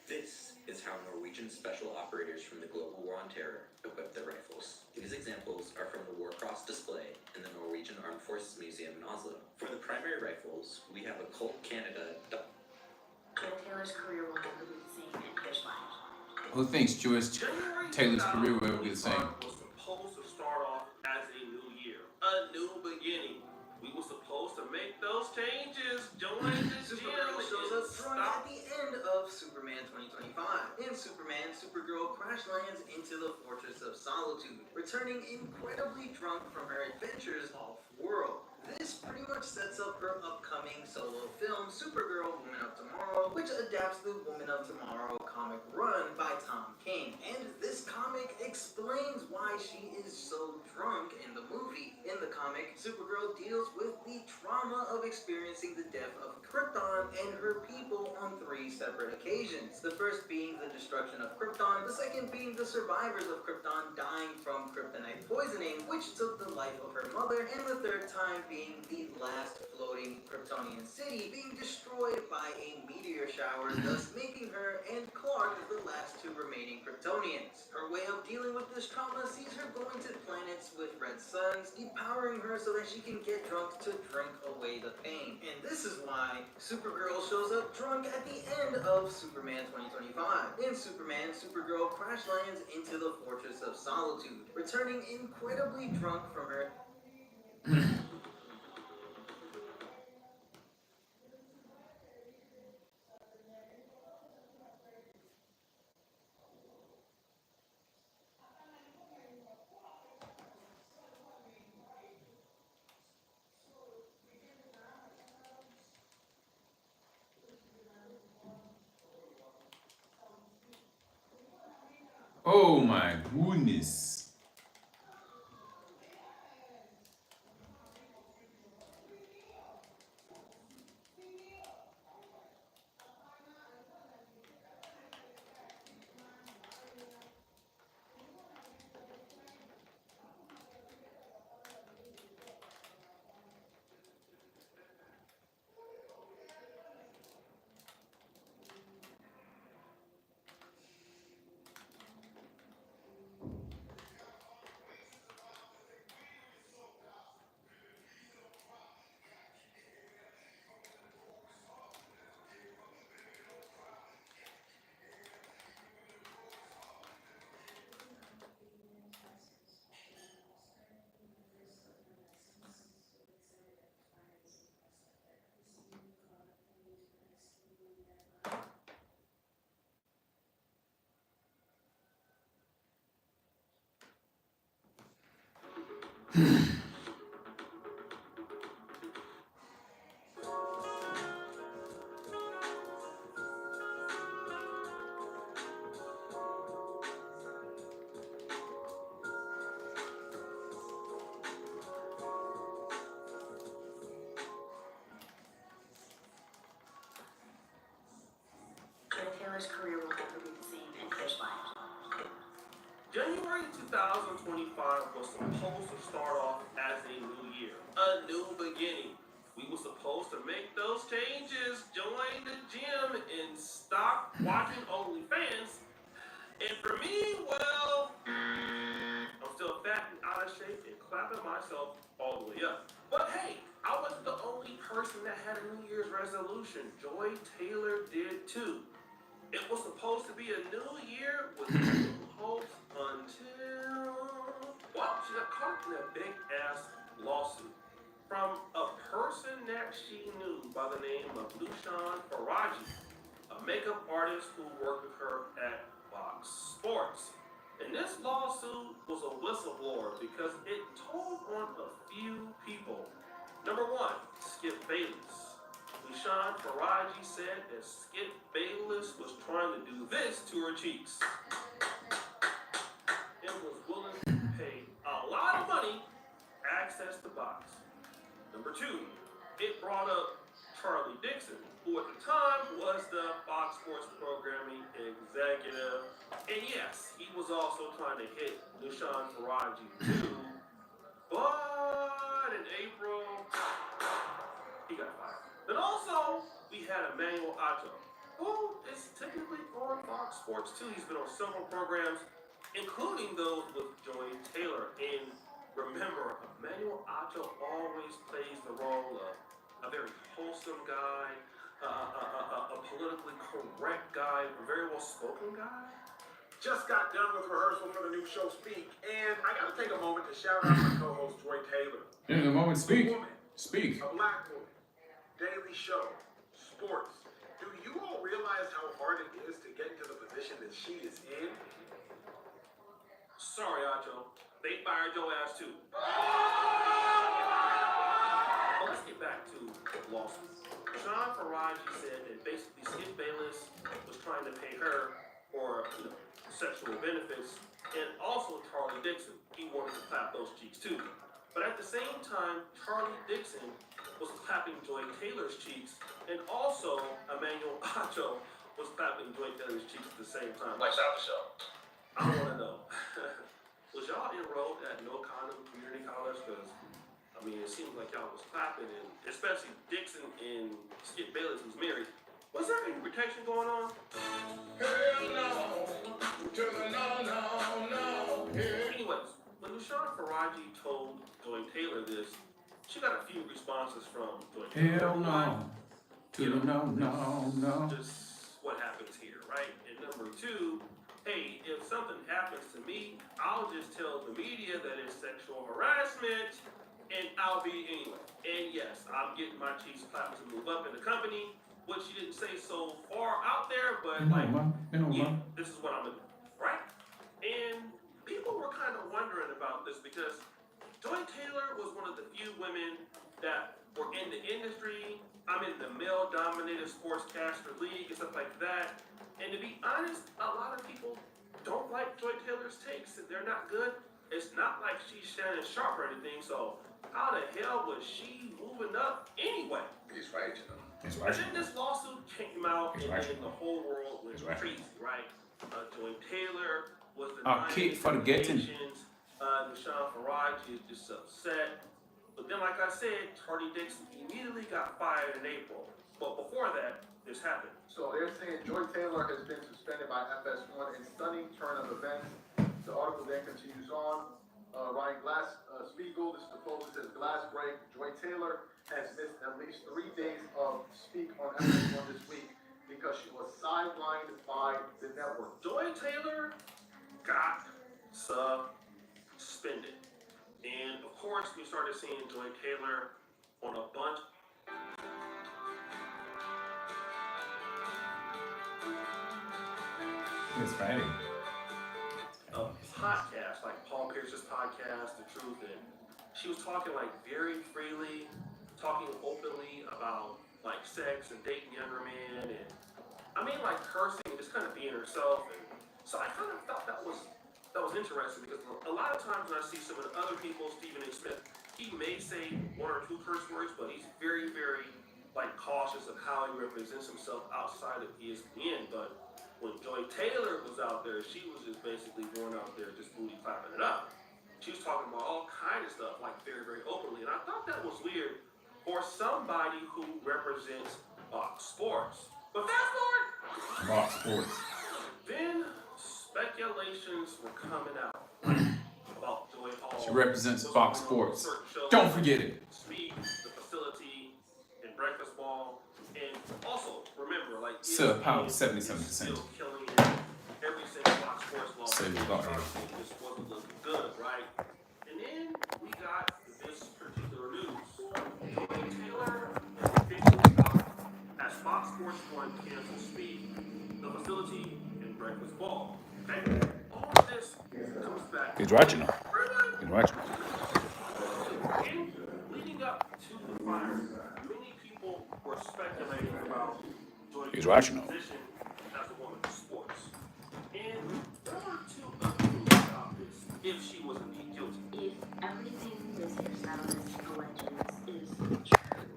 This is how Norwegian special operators from the global war on terror equip their rifles. These examples are from the War Cross display in the Norwegian Armed Forces Museum in Oslo. For the primary rifles, we have a Colt Canada. Taylor's career will never be the same in his life. Who thinks Joyce Taylor's career will ever be the same? Was supposed to start off as a new year, a new beginning. We were supposed to make those changes, join the Supergirl gym, shows and up drunk at the end of Superman 2025. In Superman, Supergirl crash lands into the Fortress of Solitude, returning incredibly drunk from her adventures off-world. This pretty much sets up her upcoming solo film, Supergirl Woman of Tomorrow, which adapts the Woman of Tomorrow comic run by Tom King. And this comic explains why she is so drunk in the movie. In the comic, Supergirl deals with the trauma of experiencing the death of Krypton and her people on 3 separate occasions. The first being the destruction of Krypton, the second being the survivors of Krypton dying from kryptonite poisoning, which took the life of her mother, and the third time being the last floating Kryptonian city being destroyed by a meteor shower, thus making her and Clark the last 2 remaining Kryptonians. Her way of dealing with this trauma sees her going to planets with red suns, depowering her so that she can get drunk to drink away the pain. And this is why Supergirl shows up drunk at the end of Superman 2025. In Superman, Supergirl crash lands into the Fortress of Solitude, returning incredibly drunk from her Oh my goodness. Taylor's career will never be the same in his life. January 2025 was supposed to start off as a new year, a new beginning. We were supposed to make those changes, join the gym, and stop watching OnlyFans. And for me, well, I'm still fat and out of shape and clapping myself all the way up. But hey, I wasn't the only person that had a New Year's resolution. Joy Taylor did too. It was supposed to be a new year with new hopes until, well, she got caught in a big ass lawsuit from a person that she knew by the name of Lushan Faraji, a makeup artist who worked with her at Fox Sports. And this lawsuit was a whistleblower because it told on a few people. Number 1, Skip Bayless. Lushan Faraji said that Skip Bayless was trying to do this to her cheeks and was willing to pay a lot of money to access the box. Number 2, it brought up Charlie Dixon, who at the time was the Fox Sports programming executive. And yes, he was also trying to hit Nushan Faraji too. But in April, he got fired. And also, we had Emmanuel Acho, who is technically on Fox Sports too. He's been on several programs, including those with Joy Taylor. And remember, Emmanuel Acho always plays the role of a very wholesome guy, a politically correct guy, a very well-spoken guy. Just got done with rehearsal for the new show Speak, and I gotta take a moment to shout out my co-host Joy Taylor. In a moment, speak. A woman, Speak. a black woman, daily show, sports. Do you all realize how hard it is to get into the position that she is in? Sorry, Acho. They fired your ass too. But let's get back to the lawsuit. Sean Faraji said that basically Skip Bayless was trying to pay her for sexual benefits, and also Charlie Dixon. He wanted to clap those cheeks too. But at the same time, Charlie Dixon was clapping Joy Taylor's cheeks, and also Emmanuel Acho was clapping Joy Taylor's cheeks at the same time. Like out the show. I want to know, was y'all enrolled at No Condom Community College? Because, I mean, it seems like y'all was clapping, and especially Dixon and Skip Bayless, who's married. Was there any protection going on? Hell no. To the no. Anyways, when Nushan Faraji told Joy Taylor this, she got a few responses from Joy Taylor. Hell no. To the no. Just what happens here, right? And number two, hey, if something happens to me, I'll just tell the media that it's sexual harassment, and I'll be anyway. And yes, I'm getting my cheeks clapped to move up in the company, which she didn't say so far out there, but this is what I'm gonna do, right? And people were kind of wondering about this because Joy Taylor was one of the few women that were in the industry. I'm in the male-dominated sportscaster league and stuff like that. And to be honest, a lot of people don't like Joy Taylor's takes. They're not good. It's not like she's Shannon Sharp or anything. So how the hell was she moving up anyway? He's right, you know. It's And then this lawsuit came out, and then the whole world went right. crazy, right? Joy Taylor was the Kid for the getting. Nushan Faraji is just upset. But then, like I said, Charlie Dixon immediately got fired in April. But before that, this happened. So they're saying Joy Taylor has been suspended by FS1 in stunning turn of events. The article then continues on. Ryan Spiegel, this is the post, says glass break. Joy Taylor has missed at least 3 days of Speak on FS1 this week because she was sidelined by the network. Joy Taylor got suspended. And of course, we started seeing Joy Taylor on a bunch It's Friday. of podcasts, like Paul Pierce's podcast, The Truth, and she was talking like very freely, talking openly about like sex and dating younger men, and I mean like cursing, just kind of being herself. And so I kind of thought that was interesting because a lot of times when I see some of the other people, Stephen A. Smith, he may say 1 or 2 curse words, but he's very, very like cautious of how he represents himself outside of ESPN. But when Joy Taylor was out there, she was just basically going out there just booty clapping it up. She was talking about all kinds of stuff, like very, very openly. And I thought that was weird for somebody who represents Fox Sports. But fast forward. Fox Sports. Then speculations were coming out about Joy Hall. She represents Fox Sports. Don't forget it. Speak, the facility, and breakfast ball. And also, remember, like, Sub power 77%. Still killing every single Fox Sports law. So you got it. This wasn't looking good, right? And then we got this particular news. Joy Taylor is officially out as Fox Sports 1 cancels Speak, the facility, and breakfast ball. Okay? All of this comes back. He's right, you know. He's right. And leading up to the fire, many people were speculating about Joy's rational. position as a woman in sports. And there were 2 opinions about this, if she was indeed guilty. If everything Ms. Marsalis alleges is true,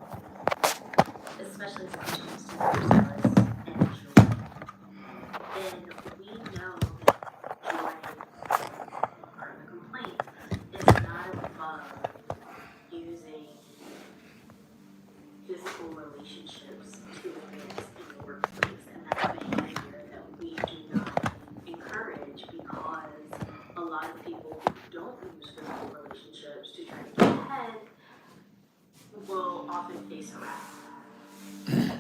police arrest.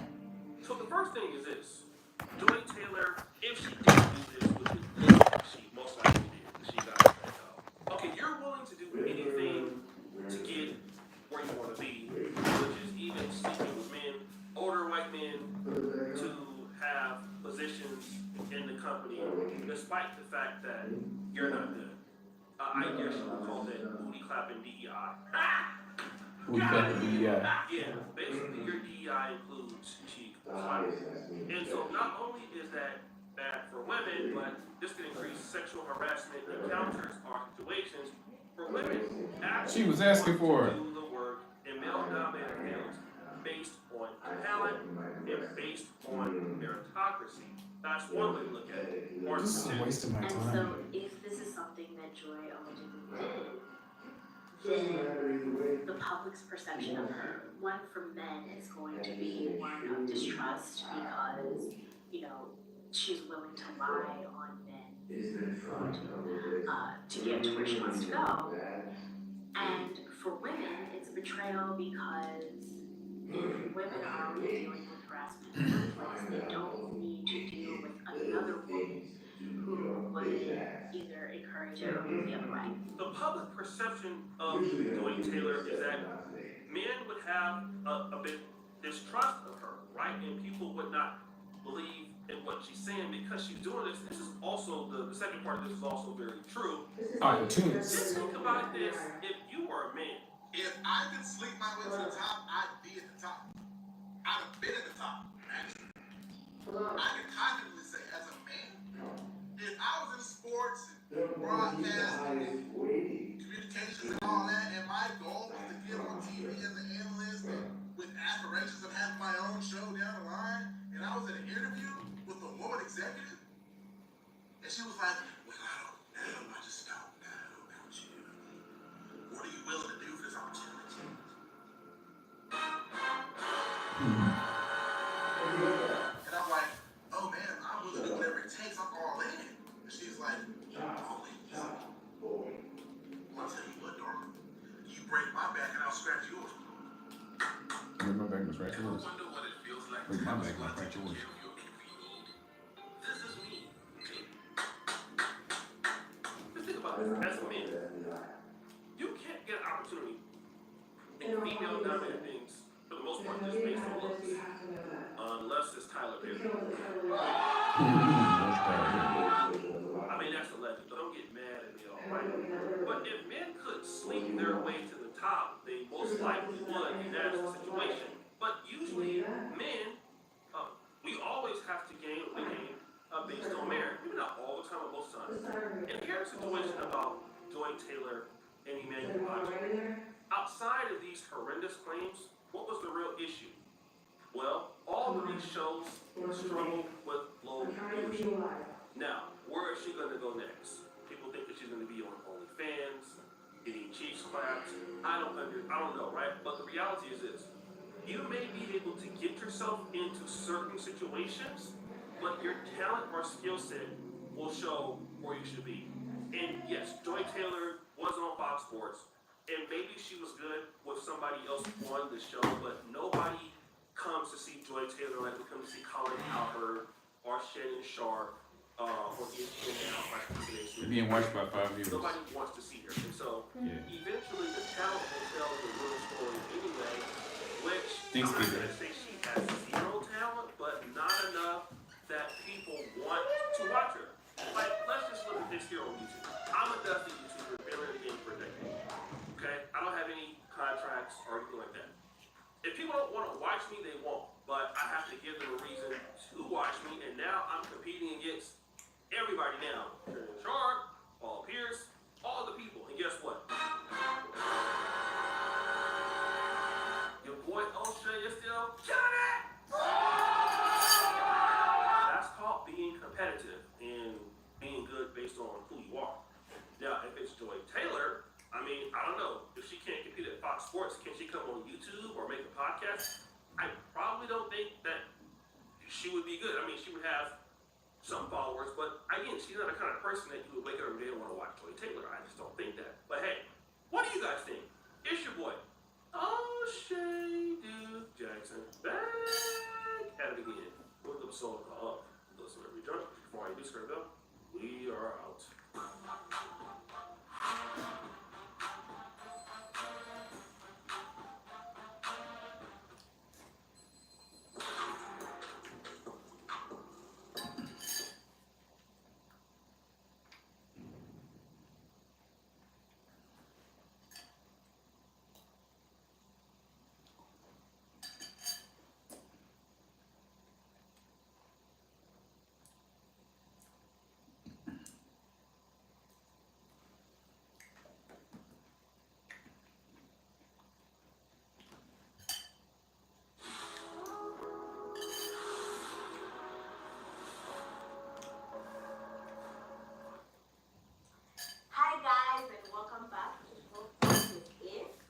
So the first thing is this. Joy Taylor, if she did do this, which it looks like she most likely did, she got it right now. Okay, you're willing to do anything to get where you want to be, which is even sleeping with men, older white men, to have positions in the company, despite the fact that you're not good. I guess you would call that booty clapping DEI. Booty clapping DEI. Yeah, basically your DEI includes cheek clapping. And so not only is that bad for women, but this can increase sexual harassment encounters or situations for women. She was asking for it. Do the work in male-dominated fields based on talent and based on meritocracy. That's one way to look at it. Or This is a waste of my And time. so if this is something that Joy allegedly did, then the public's perception of her, one from men, is going to be one of distrust because, you know, she's willing to lie on men to get to where she wants to go. And for women, it's a betrayal because if women are already dealing with harassment in the workplace, they don't need to deal with another woman who would either encourage it or move the other way. The public perception of Joy Taylor is that men would have a bit distrust of her, right? And people would not believe in what she's saying because she's doing this. This is also the second part of this is also very true. Opportunists. Just think about this. If you were a man, If I could sleep my way to the top, I'd be at the top. I'd have been at the top, actually. I can confidently say, as a man, if I was in sports and broadcasting and communications and all that, and my goal was to get on TV as an analyst and with aspirations of having my own show down the line, and I was in an interview with a woman executive, and she was like, well, I don't know, I just don't know about you. What are you willing to do for this opportunity? And I'm like, oh man, I'm willing to do whatever it takes, I'm all in. And she's like, all in. Well, I'll tell you what, Norman, you break my back and I'll scratch yours. Break my back and scratch yours. I wonder what it feels like Break to my have back and someone scratch take yours. care of your envy need. This is me. just think about this. As a man, you can't get an opportunity in female-dominated things for the most part just based on looks, unless it's Tyler Perry. I mean, that's a legend. Don't get mad at me, all right? But if men could sleep their way to the top, they most likely would in that situation. But usually, men, we always have to gain what we gain based on merit. Maybe not all the time, but most times. And here's a situation about Joy Taylor and Emmanuel Hodge. Outside of these horrendous claims, what was the real issue? Well, all of these shows struggle with low viewership. Now, where is she going to go next? People think that she's going to be on OnlyFans, getting cheeks clapped. I don't know, right? But the reality is this. You may be able to get yourself into certain situations, but your talent or skill set will show where you should be. And yes, Joy Taylor was on Fox Sports, and maybe she was good with somebody else on the show, but nobody comes to see Joy Taylor like we come to see Colin Cowherd or Shannon Sharp or ESPN now. You're being watched by 5 viewers. Nobody wants to see her. And so eventually the talent will tell the real story anyway, which Thanks, I'm not Peter. going to say she has zero talent, but not enough that people want to watch her. Like, let's just look at this here on YouTube. I'm a dusty YouTuber, been in the game for a decade. Okay? I don't have any contracts or anything like that. If people don't want to watch me, they won't. But I have to give them a reason to watch me, and now I'm competing against everybody now. Shannon Sharp, Paul Pierce, all the people. And guess what? Your boy O'Shea is still Johnny! That's called being competitive and being good based on who you are. Now, if it's Joy Taylor, I mean, I don't know. If she can't compete at Fox Sports, can she come on YouTube or make a podcast? I probably don't think that she would be good. I mean, she would have some followers, but again, she's not the kind of person that you would wake up every day and want to watch Joy Taylor. I just don't think that. But hey, what do you guys think? It's your boy, O'Shea Dude.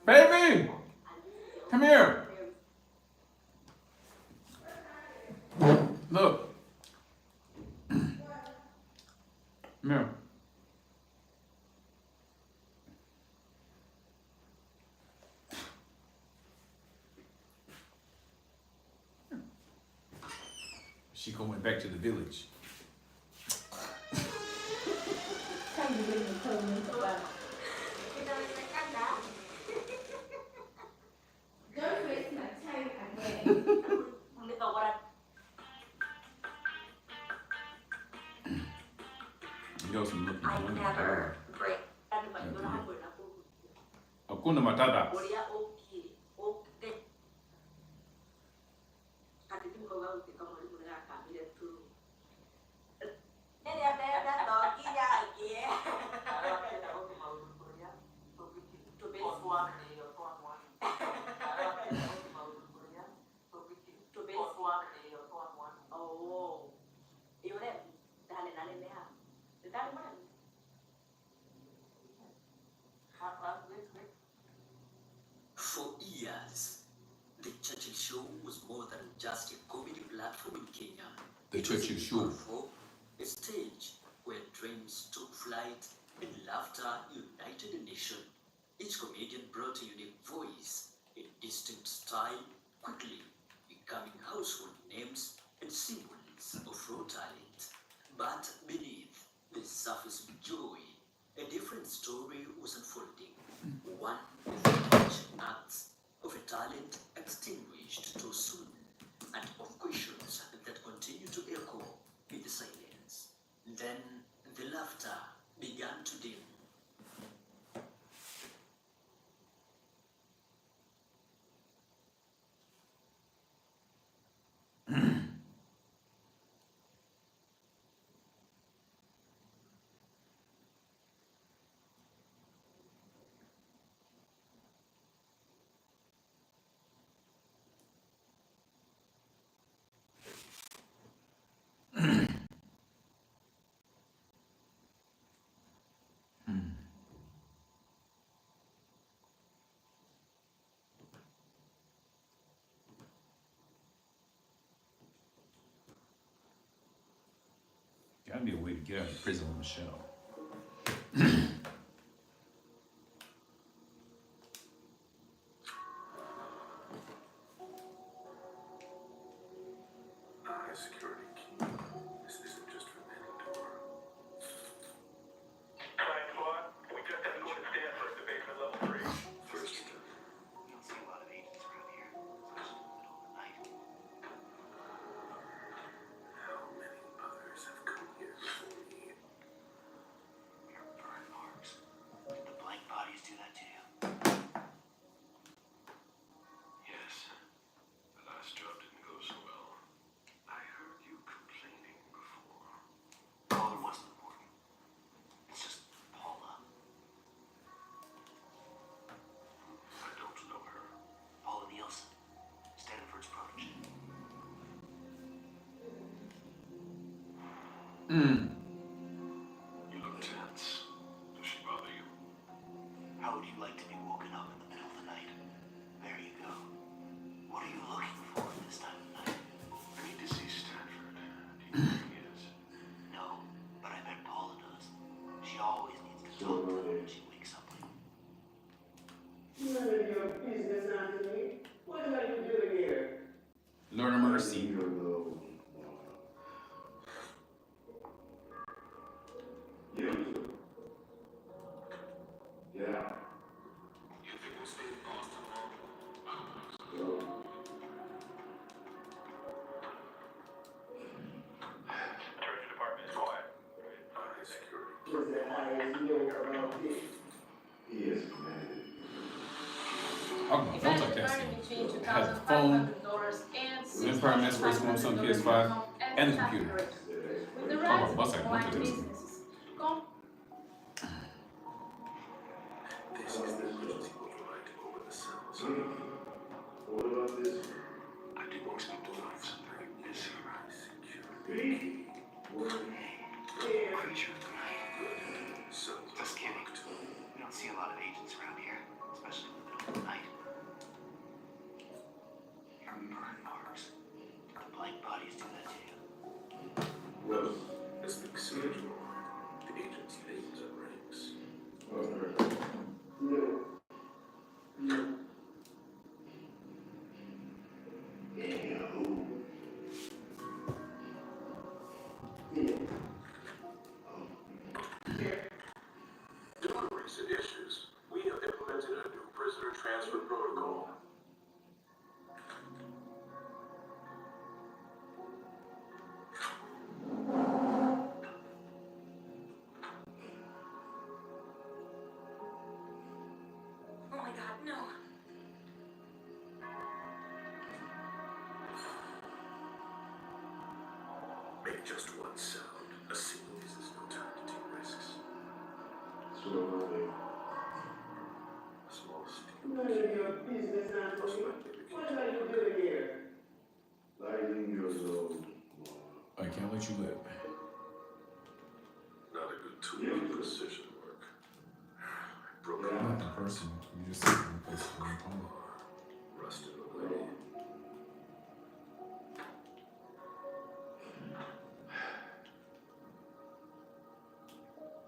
Baby! Come here! Look. Come here. She going back to the village. You know some looking I never break. Hakuna Matata. For years, the Churchill Show was more than just a comedy platform in Kenya. The Churchill Show. A stage where dreams took flight and laughter united a nation. Each comedian brought a unique voice, a distinct style, quickly becoming household names and symbols of raw talent. But beneath the surface of joy, a different story was unfolding. One of the acts of a talent extinguished too soon, and of questions that continue to echo in the silence. Then the laughter began to dim. Gotta be a way to get out of prison with Michelle. Security key. This isn't just for men and door. Flying squad, we just escorted Stanford to basement level 3. First, You don't see a lot of agents around here, especially in the middle of the night. how many others have come here before me? Your burn marks. Did the blank bodies do that to you? Yes. The last job didn't go so well. I heard you complaining before. Paula wasn't important. It's just Paula. I don't know her. Paula Nielsen, Stanford's protege. You look tense. Does she bother you? How would you like to be woken up in the middle of the night? There you go. What are you looking for this time of night? I need to see Stanford. Do you know where he is? No, but I bet Paula does. She always needs to talk to him when she wakes up late. None of your business, Anthony. What are you doing here? Lord of mercy. Yeah. You think we'll stay in Boston long? Treasury Department is quiet. Security. Was the highest note about this? He is commanded. Oh, don't touch that scene. It has the phone, the Empire Mass First One, some PS5, and the computer. Oh, what's that? Don't touch that scene. This is the emergency override to open the cells. What about this? I didn't expect to find something this high security. Creature of the night. So Just kidding. We don't see a lot of agents around here, especially in the middle of the recent issues, we have implemented a new prisoner transfer protocol. Oh my God, no. Make just one sound. A single is no time to take risks. A small step. None of your business, Anthony. What are you doing here? 19 years old. I can't let you live. Not a good tool for precision work. Broken Not the person. You just sit in place of your opponent. rusted away.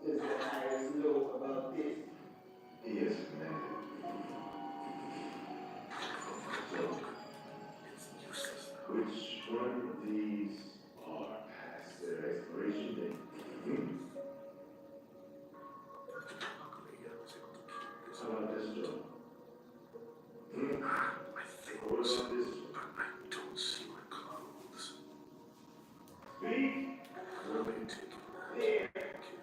Does the IS know about this? Yes, ma'am. So, It's useless now. which one of these are past their expiration date? Luckily, I was able to keep this. How about this job? I think What so, about this but I don't see my clothes. Speak! Will they take it? There! Thank you.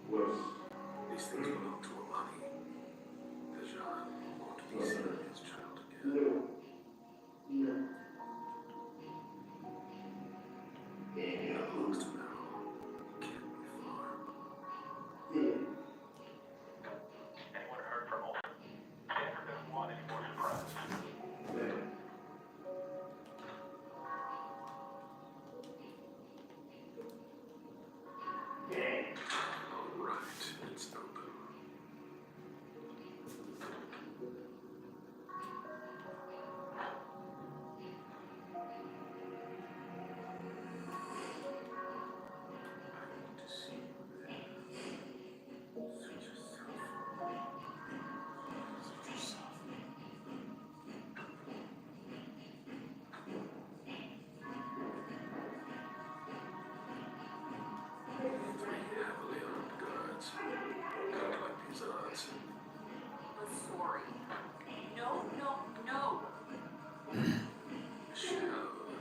Worse. These things belong to Amani. Dejan won't be seeing his child again. No. No. It looks now. Can't be far. There. Anyone heard from Older? Denver doesn't want any more surprises. There. All right, it's open. I want to see you there. Suit yourself. Suit yourself. Three heavily armed guards. Not like these odds. I'm sorry. No, no, no. Michelle,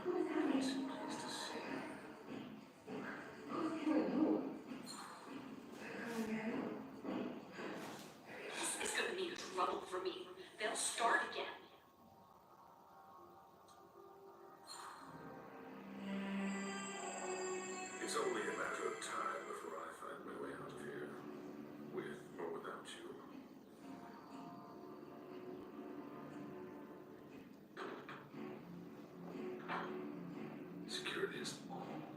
I'm too pleased to see you. This is gonna be trouble for me. They'll start again. It's only a matter of time before I find my way out of here. With or without you. Security is...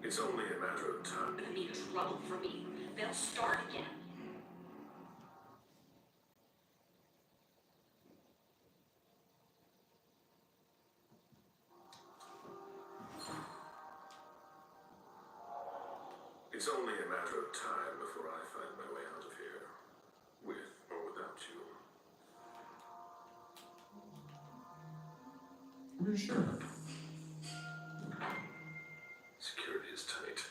It's only a matter of time. Gonna be trouble for me. They'll start again. It's only a matter of time before I find my way out of here. With or without you. Are you sure? Security is tight.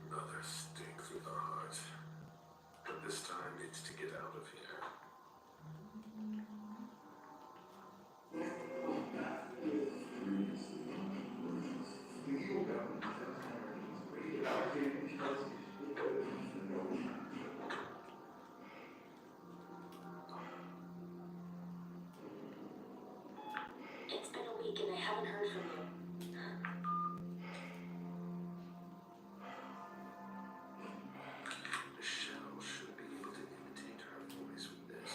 Another stake through the heart. But this time it's to get out of here. It's been a week and I haven't heard from you. Michelle should be able to imitate her voice with this.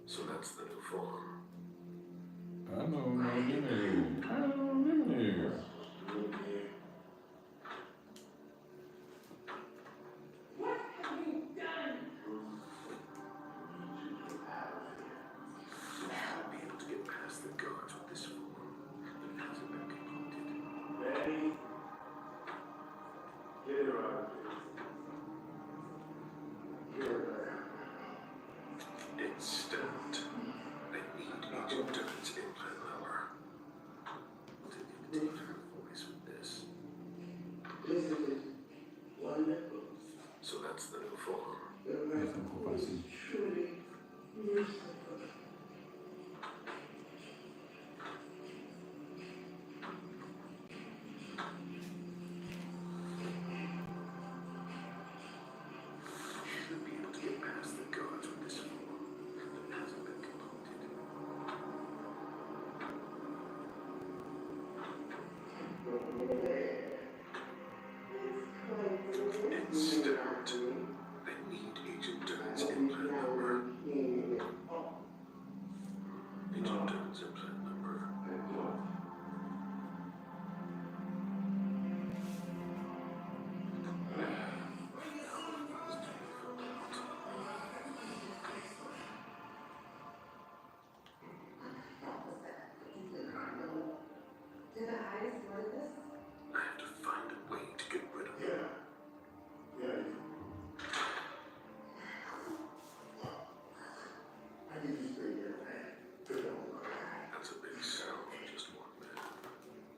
So that's the new form. I know, no limit. I know, no limit. What have you done? I'll be able to get past the guards with this form. But it hasn't been completed. deeper voice with this. So that's the new form. Should be able to get past the guards with this form that hasn't been completed. It's stamped. I need Agent Dunn's implant number. Agent Dunn's implant number. I have to find a way to get rid of them. That's a big sound for just one man.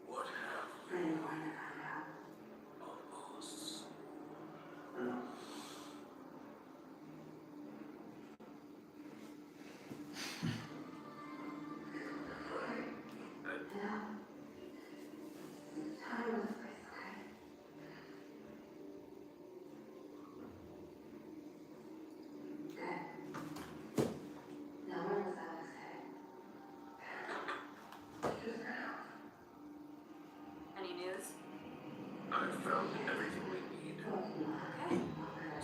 What have we almost? Any news? I found everything we need. Okay.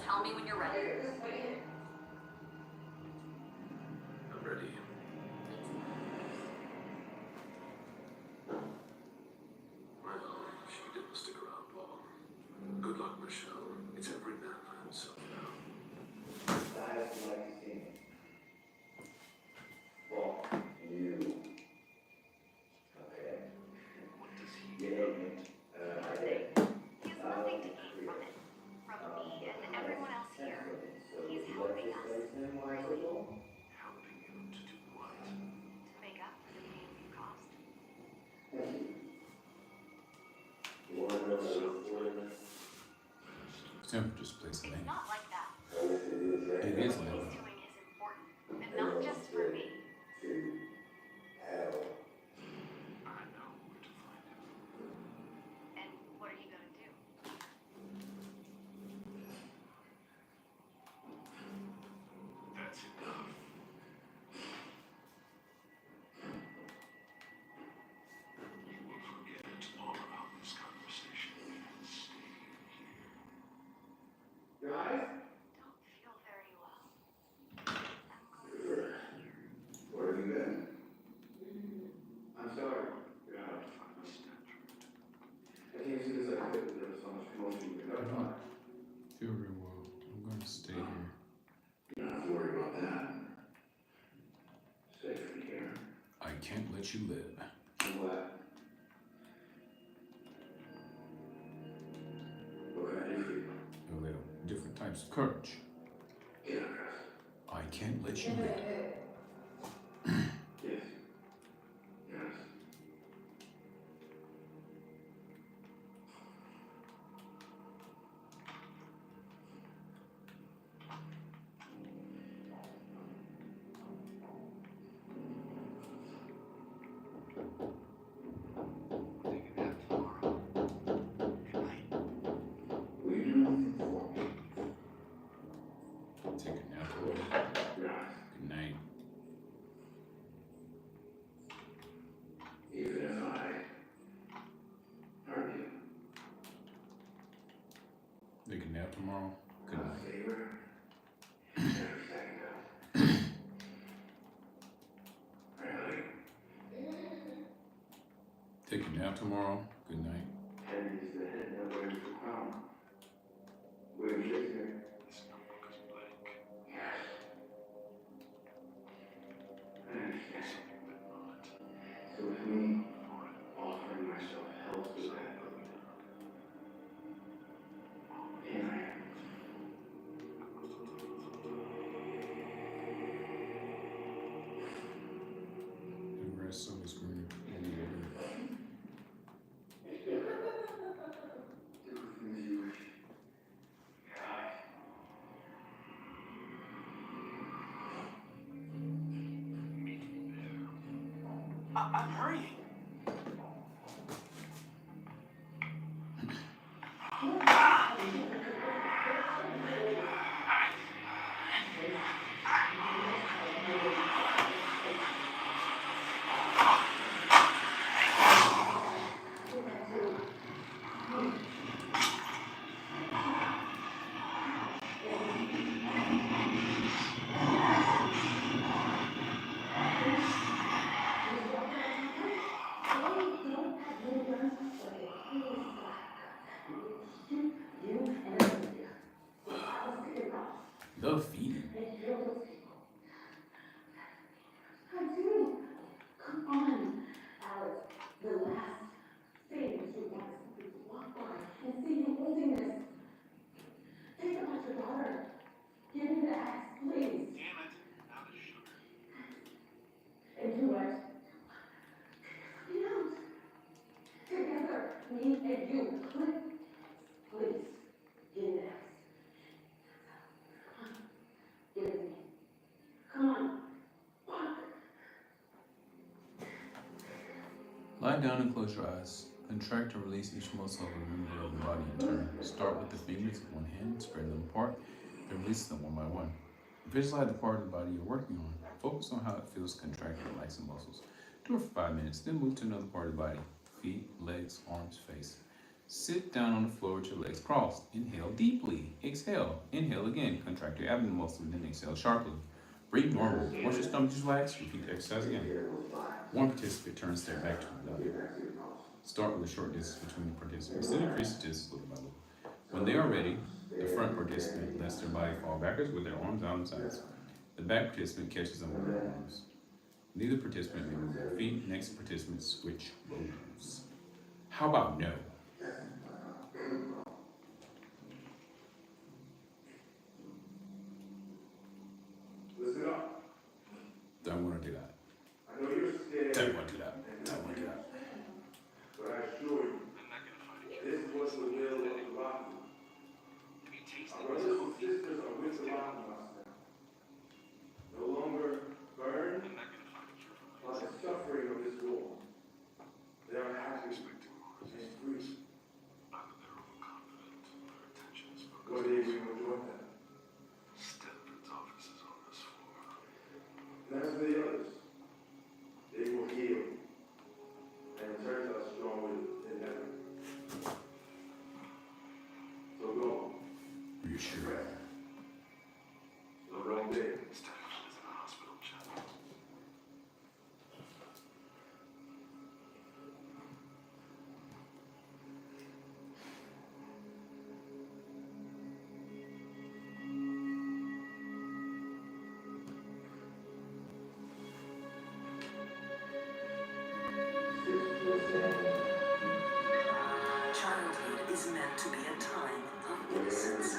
Tell me when you're ready. I'm ready. Well, she didn't stick around long. Good luck, Michelle. It's every man for himself now. What does he get? He has nothing to gain from it. From me and everyone else here. He's helping us. Helping you to do what? To make up for the pain we've caused. Tim just plays the It's name. not like that. It is What like he's doing is important. And not just for me. I know where to find him. And what are you gonna do? That's enough. You will forget all about this conversation and stay here. Don't feel very well. Where have you been? I'm sorry. I came see this I could, but there was so much commotion you could not. Feel real well. I'm gonna stay here. You don't have to worry about that. Stay from here. I can't let you live. And what? What can I do for you? You'll let different types of courage. Get undressed. I can't let you live. Yes. Yes. Will you do anything for me? Take a nap. Good night. Even if I hurt you. Take a nap tomorrow. Good A night. favor? Every second of it. Really? Take a nap tomorrow. Good night. Henry's the head now wears the crown. William Shakespeare. This notebook is blank. Yes. I understand. Something but not. So with me offering myself help to that, here I am. The grass so is greener. I'm hurrying. The feeding. Come on, Alex. The last thing you want is somebody to walk by and see you holding this. Think about your daughter. Give me the axe, please. Damn it. Out of sugar. And do what? Get out. Together, me and you. Please. Give me the axe. Give it to me. Come on. Walk. Lie down and close your eyes. Contract or release each muscle of a member of the body in turn. Start with the fingers of one hand, spread them apart, then release them one by one. Visualize the part of the body you're working on. Focus on how it feels to contract and relax the muscles. Do it for 5 minutes, then move to another part of the body. Feet, legs, arms, face. Sit down on the floor with your legs crossed. Inhale deeply. Exhale. Inhale again. Contract your abdomen muscle, then exhale sharply. Breathe normal. Once your stomach is relaxed, repeat the exercise again. One participant turns their back to another. Start with a short distance between the participants, then increase the distance little by little. When they are ready, the front participant lets their body fall backwards with their arms out on sides. The back participant catches them with their arms. Neither participant may move their feet. Next participant switch roles. How about no? Listen up. Don't want to do that. I know you're scared. Don't want to do that. Don't want to do that. But I assure you, this is what the will of the rock. Our brothers and sisters are with the rock now. No longer burned by the suffering of this war. They are happy and free. What do you enjoy that? Stanford's office is on this floor. And as for the others, they will heal and return to us stronger than ever. So go. You sure? The wrong day. Stanford is in the hospital, Chad. Childhood is meant to be a time of innocence.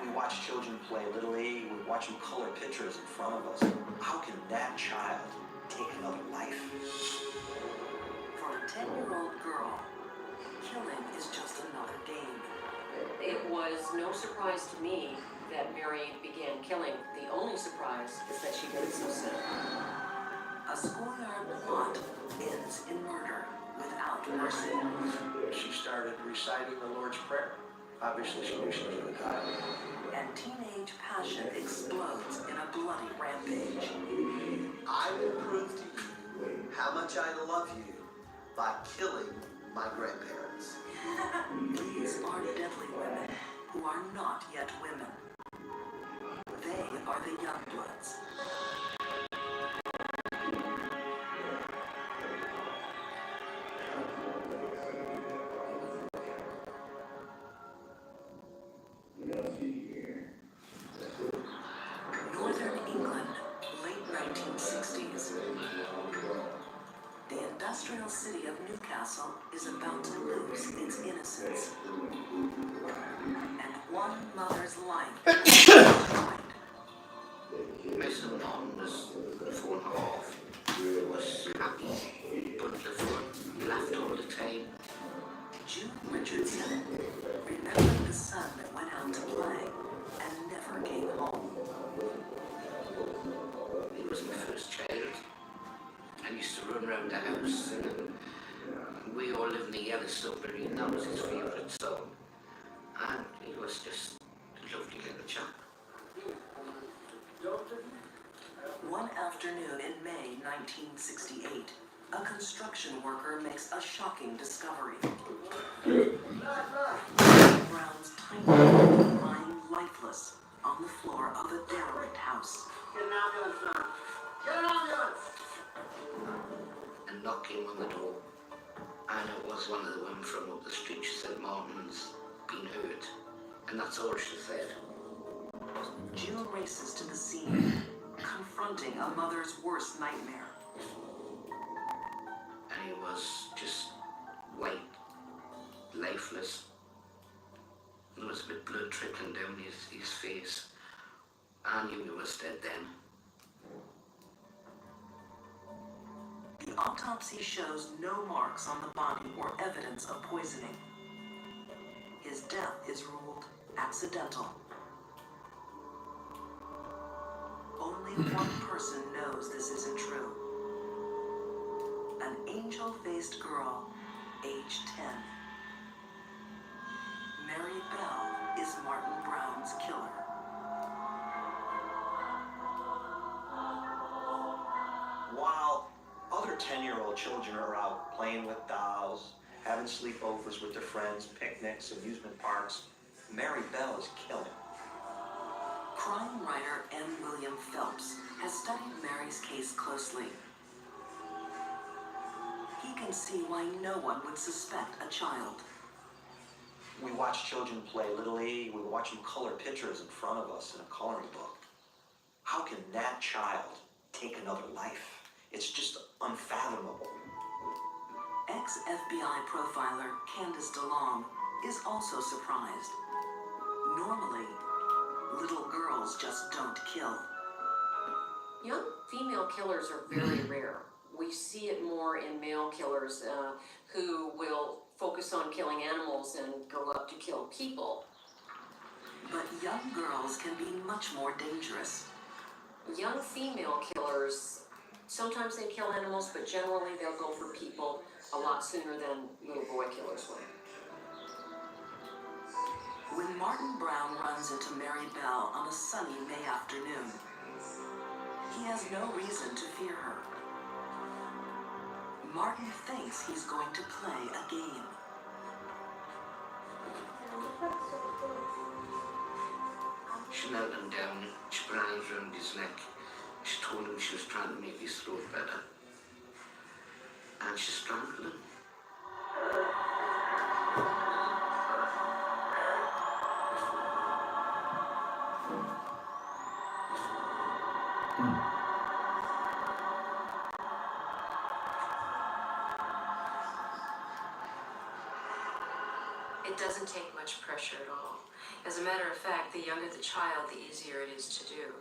We watch children play Little League, we watch them color pictures in front of us. How can that child take another life? For a 10-year-old girl, killing is just another game. It was no surprise to me that Mary began killing. The only surprise is that she did it so soon. A schoolyard plot ends in murder without mercy. She started reciting the Lord's Prayer. Obviously, she knew she was going to die. And teenage passion explodes in a bloody rampage. I will prove to you how much I love you by killing my grandparents. These are deadly women who are not yet women. They are the young bloods. Northern England, late 1960s. The industrial city of Newcastle is about to lose its innocence. And one mother's life is destroyed. Mason Pond's 4.5 was happy, but the foot left on the table. June Richardson, remembering the son that went out to play and never came home. He was my first child. and used to run around the house, and we all lived in the yellow submarine. That was his favourite song, and he was just a lovely little chap. One afternoon in May 1968, a construction worker makes a shocking discovery. Brown's tiny baby lying lifeless on the floor of a derelict house. Get an ambulance, man. Get an ambulance! And knock came on the door, and it was one of the women from up the street. She said, "Martin's been hurt," and that's all she said. June races to the scene, confronting a mother's worst nightmare. And he was just white, lifeless. There was a bit of blood trickling down his face. I knew he was dead then. The autopsy shows no marks on the body or evidence of poisoning. His death is ruled accidental. Only one person knows this isn't true. An angel-faced girl, age 10. Mary Bell is Martin Brown's killer. While other 10-year-old children are out playing with dolls, having sleepovers with their friends, picnics, amusement parks, Mary Bell is killing. Crime writer M. William Phelps has studied Mary's case closely. He can see why no one would suspect a child. We watch children play Little League, we watch them color pictures in front of us in a coloring book. How can that child take another life? It's just unfathomable. Ex-FBI profiler Candace DeLong is also surprised. Normally, little girls just don't kill. Young female killers are very rare. We see it more in male killers who will focus on killing animals and grow up to kill people. But young girls can be much more dangerous. Young female killers, sometimes they kill animals, but generally they'll go for people a lot sooner than little boy killers will. When Martin Brown runs into Mary Bell on a sunny May afternoon, he has no reason to fear her. Martin thinks he's going to play a game. She knelt him down, she put her arms around his neck. She told him she was trying to make his throat better. And she strangled him. It doesn't take much pressure at all. As a matter of fact, the younger the child, the easier it is to do.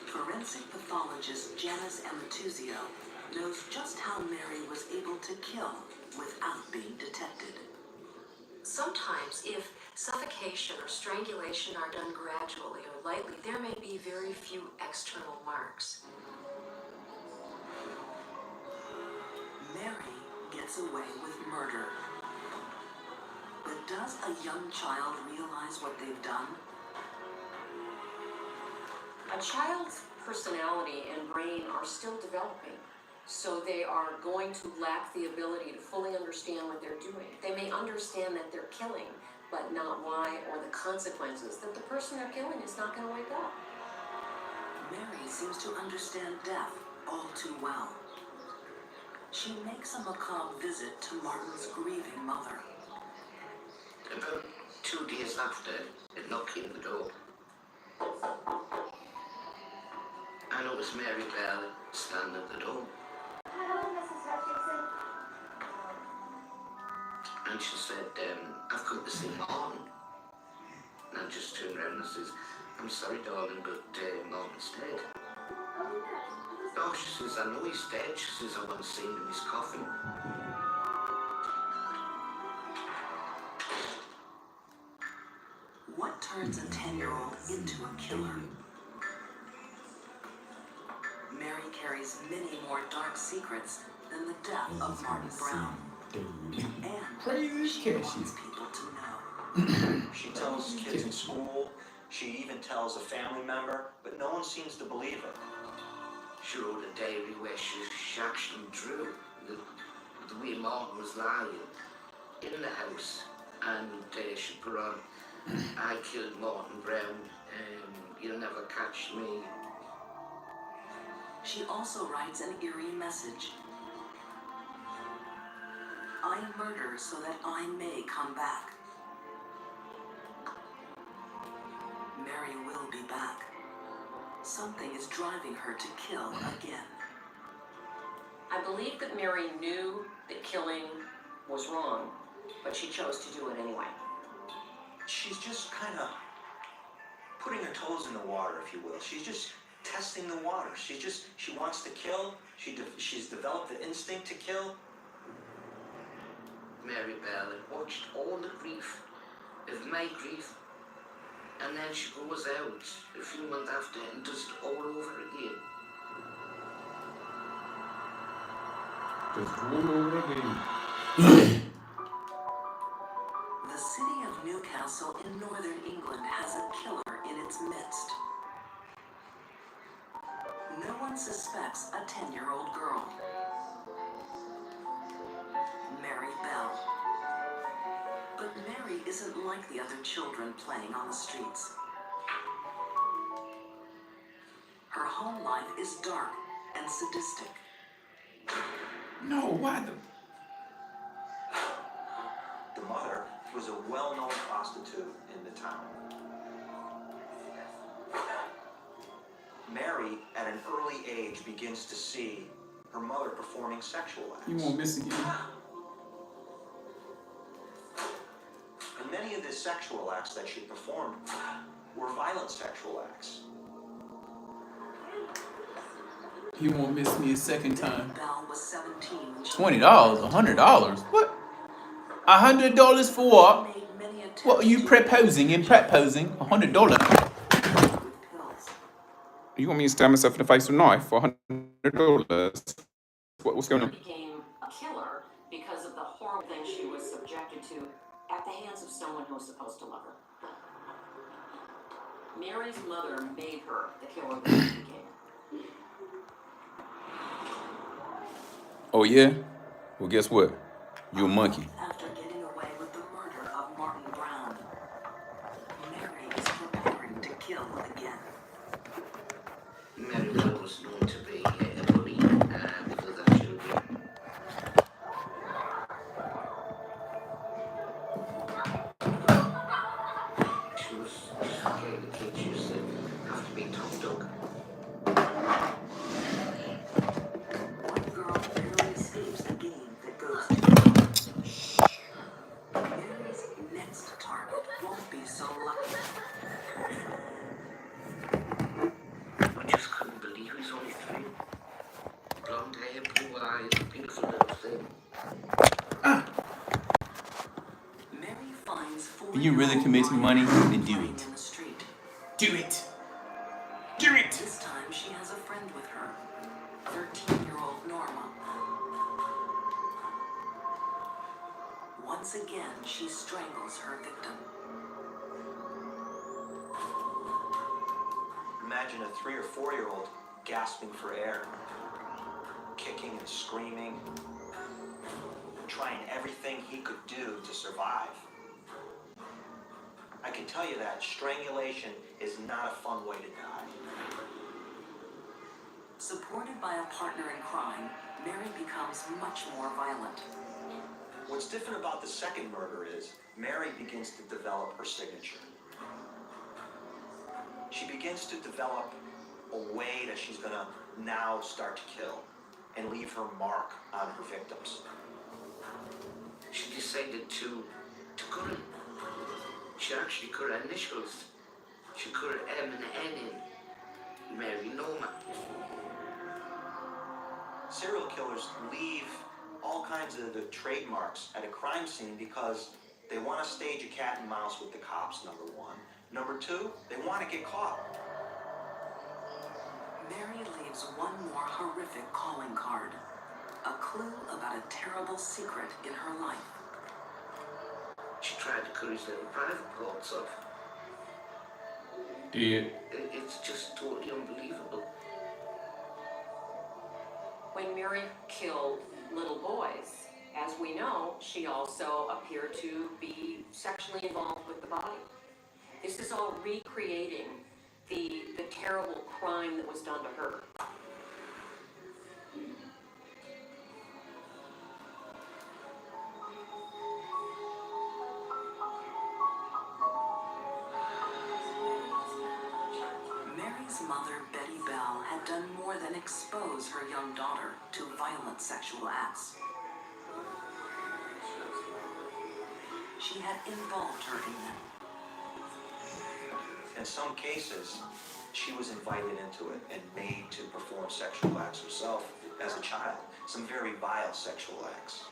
Forensic pathologist Janice Amatuzio knows just how Mary was able to kill without being detected. Sometimes, if suffocation or strangulation are done gradually or lightly, there may be very few external marks. Mary gets away with murder. But does a young child realize what they've done? A child's personality and brain are still developing, so they are going to lack the ability to fully understand what they're doing. They may understand that they're killing, but not why or the consequences, that the person they're killing is not going to wake up. Mary seems to understand death all too well. She makes a macabre visit to Martin's grieving mother. About 2 days after, it knocked on the door. And it was Mary Bell standing at the door. Hello, Mrs. Hutchinson. And she said, "I've come to see Martin." And I just turned around and says, "I'm sorry, darling, but Martin's dead." "No," she says, "I know he's dead." She says, "I want to see him in his coffin." What turns a 10-year-old into a killer? Mary carries carries many more dark secrets than the death of Martin Brown. And Crazy she cat wants shit. people to know. She tells kids in school, she even tells a family member, but no one seems to believe it. She wrote a diary where she actually drew the way Martin was lying in the house, and she put on, "I killed Martin Brown, you'll never catch me." She also writes an eerie message. I murder so that I may come back. Mary will be back. Something is driving her to kill again. I believe that Mary knew that killing was wrong, but she chose to do it anyway. She's just kind of putting her toes in the water, if you will. She's just testing the water. She wants to kill. She's developed the instinct to kill. Mary Bell had watched all the grief of my grief, and then she goes out a few months after and does it all over again. Just roll over again. The city of Newcastle in northern England has a killer in its midst. No one suspects a 10-year-old girl, Mary Bell. But Mary isn't like the other children playing on the streets. Her home life is dark and sadistic. No, why the... The mother was a well-known prostitute in the town. Mary, at an early age, begins to see her mother performing sexual acts. You won't miss again. And many of the sexual acts that she performed were violent sexual acts. He won't miss me a second time. Bell was 17 when she $20, $100. What? $100 for what? made many attempts What are you to proposing and proposing? $100. with pills. You want me to stab myself in the face with a knife for $100? What's going on? Became a killer because of the horrible things she was subjected to at the hands of someone who was supposed to love her. Mary's mother made her the killer that she became. Oh yeah? Well, guess what? You a monkey. After getting away with the murder of Martin Brown, Mary is preparing to kill again. Mary Bell was known to be a bully with other children. She was just okay, the kids used to have to be tough dog. One girl barely escapes the game that goes to Mary's next target won't be so lucky. I just couldn't believe he was only 3. Blonde hair, blue eyes, beautiful little thing. Mary finds When you really commit to money, then do playing it. in the street. Do it. Do it. This time she has a friend with her, 13-year-old Norma. Once again, she strangles her victim. Imagine a 3 or 4-year-old gasping for air, kicking and screaming, trying everything he could do to survive. I can tell you that strangulation is not a fun way to die. Supported by a partner in crime, Mary becomes much more violent. What's different about the second murder is Mary begins to develop her signature. She begins to develop a way that she's going to now start to kill and leave her mark on her victims. She decided to cut it. She actually cut her initials. She cut her M and N in. Mary Norma. Serial killers leave all kinds of the trademarks at a crime scene because they want to stage a cat and mouse with the cops, number one. Number two, they want to get caught. Mary leaves one more horrific calling card. A clue about a terrible secret in her life. She tried to cut his little private parts off. Did. It's just totally unbelievable. When Mary killed little boys, as we know, she also appeared to be sexually involved with the body. This is all recreating the terrible crime that was done to her. Mary's mother, Betty Bell, had done more than expose her young daughter to violent sexual acts. She had involved her in them. In some cases, she was invited into it and made to perform sexual acts herself as a child. Some very vile sexual acts.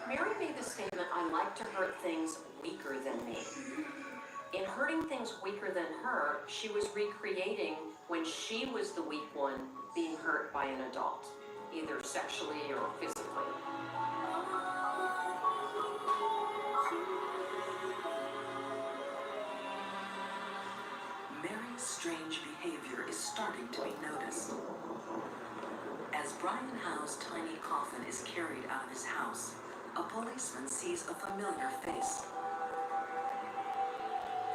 Mary made the statement, "I like to hurt things weaker than me." In hurting things weaker than her, she was recreating when she was the weak one being hurt by an adult, either sexually or physically. Mary's strange behavior is starting to be noticed. As Brian Howe's tiny coffin is carried out of his house, a policeman sees a familiar face.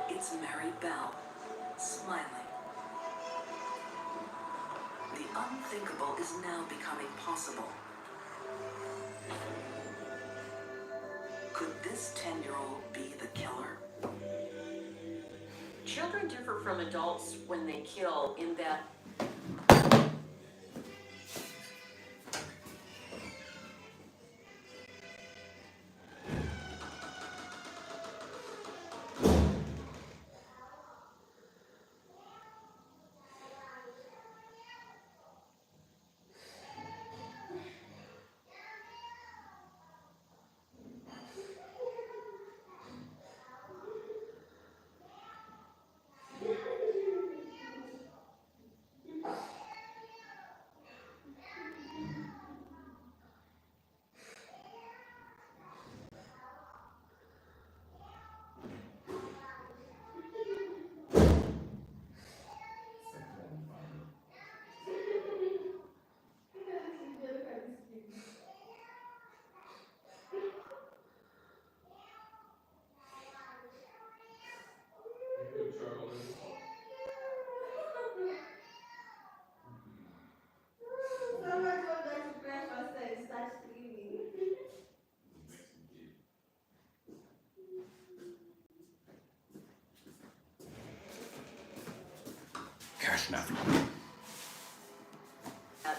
It's Mary Bell, smiling. The unthinkable is now becoming possible. Could this 10-year-old be the killer? Children differ from adults when they kill in that Gosh, nothing.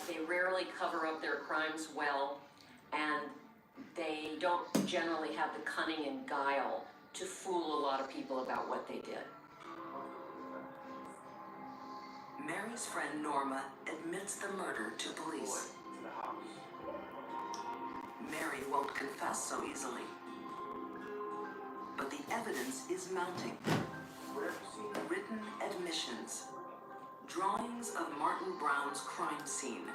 They rarely cover up their crimes well, and they don't generally have the cunning and guile to fool a lot of people about what they did. Mary's friend Norma admits the murder to police. Mary won't confess so easily. But the evidence is mounting. Written admissions, drawings of Martin Brown's crime scene,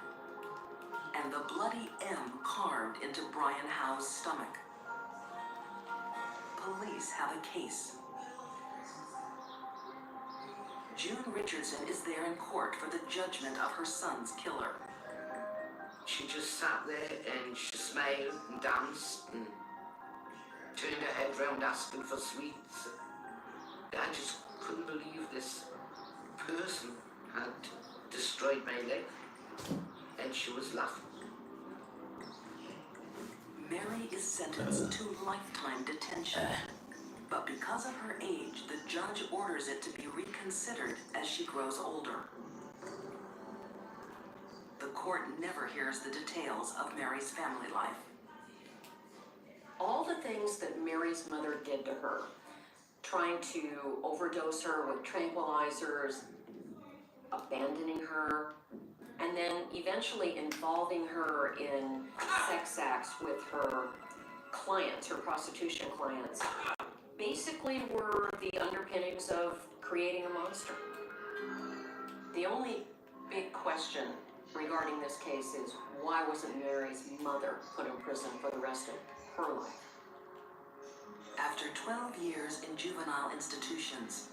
and the bloody M carved into Brian Howe's stomach. Police have a case. June Richardson is there in court for the judgment of her son's killer. She just sat there and she smiled and danced and turned her head round asking for sweets. I just couldn't believe this person had destroyed my leg, and she was laughing. Mary is sentenced to lifetime detention. But because of her age, the judge orders it to be reconsidered as she grows older. The court never hears the details of Mary's family life. All the things that Mary's mother did to her, trying to overdose her with tranquilizers, abandoning her, and then eventually involving her in sex acts with her clients, her prostitution clients, basically were the underpinnings of creating a monster. The only big question regarding this case is why wasn't Mary's mother put in prison for the rest of her life? After 12 years in juvenile institutions,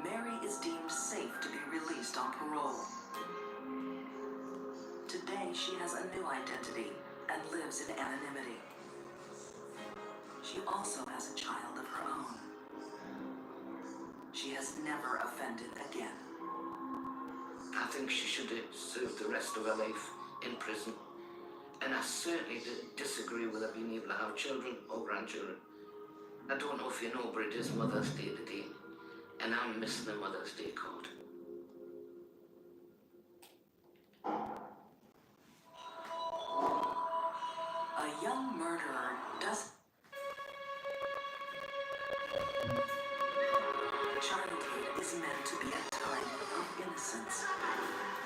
Mary is deemed safe to be released on parole. Today, she has a new identity and lives in anonymity. She also has a child of her own. She has never offended again. I think she should have served the rest of her life in prison. And I certainly disagree with her being able to have children or grandchildren. I don't know if you know, but it is Mother's Day today. And I'm missing the Mother's Day card. A young murderer does... Childhood is meant to be a time of innocence.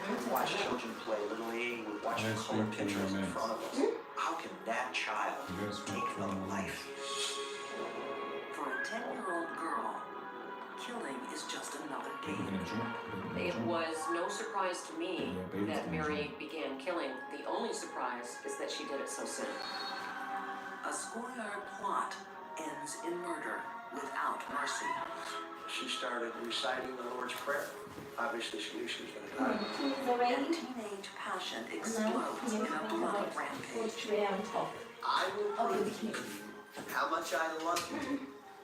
We watch children play Little League, we watch them color pictures in front of us. How can that child take another life? For a 10-year-old girl, killing is just another game. It was no surprise to me that Mary began killing. The only surprise is that she did it so soon. A schoolyard plot ends in murder without mercy. She started reciting the Lord's Prayer. Obviously, she knew she was going to die. And teenage passion explodes in a blood rampage. I will prove to you how much I love you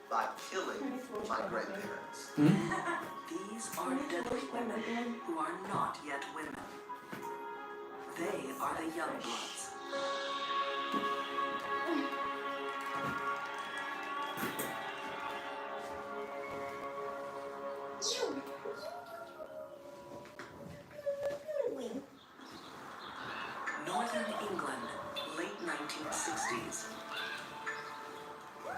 by killing my grandparents. These are deadly women who are not yet women. They are the young bloods. Northern England, late 1960s.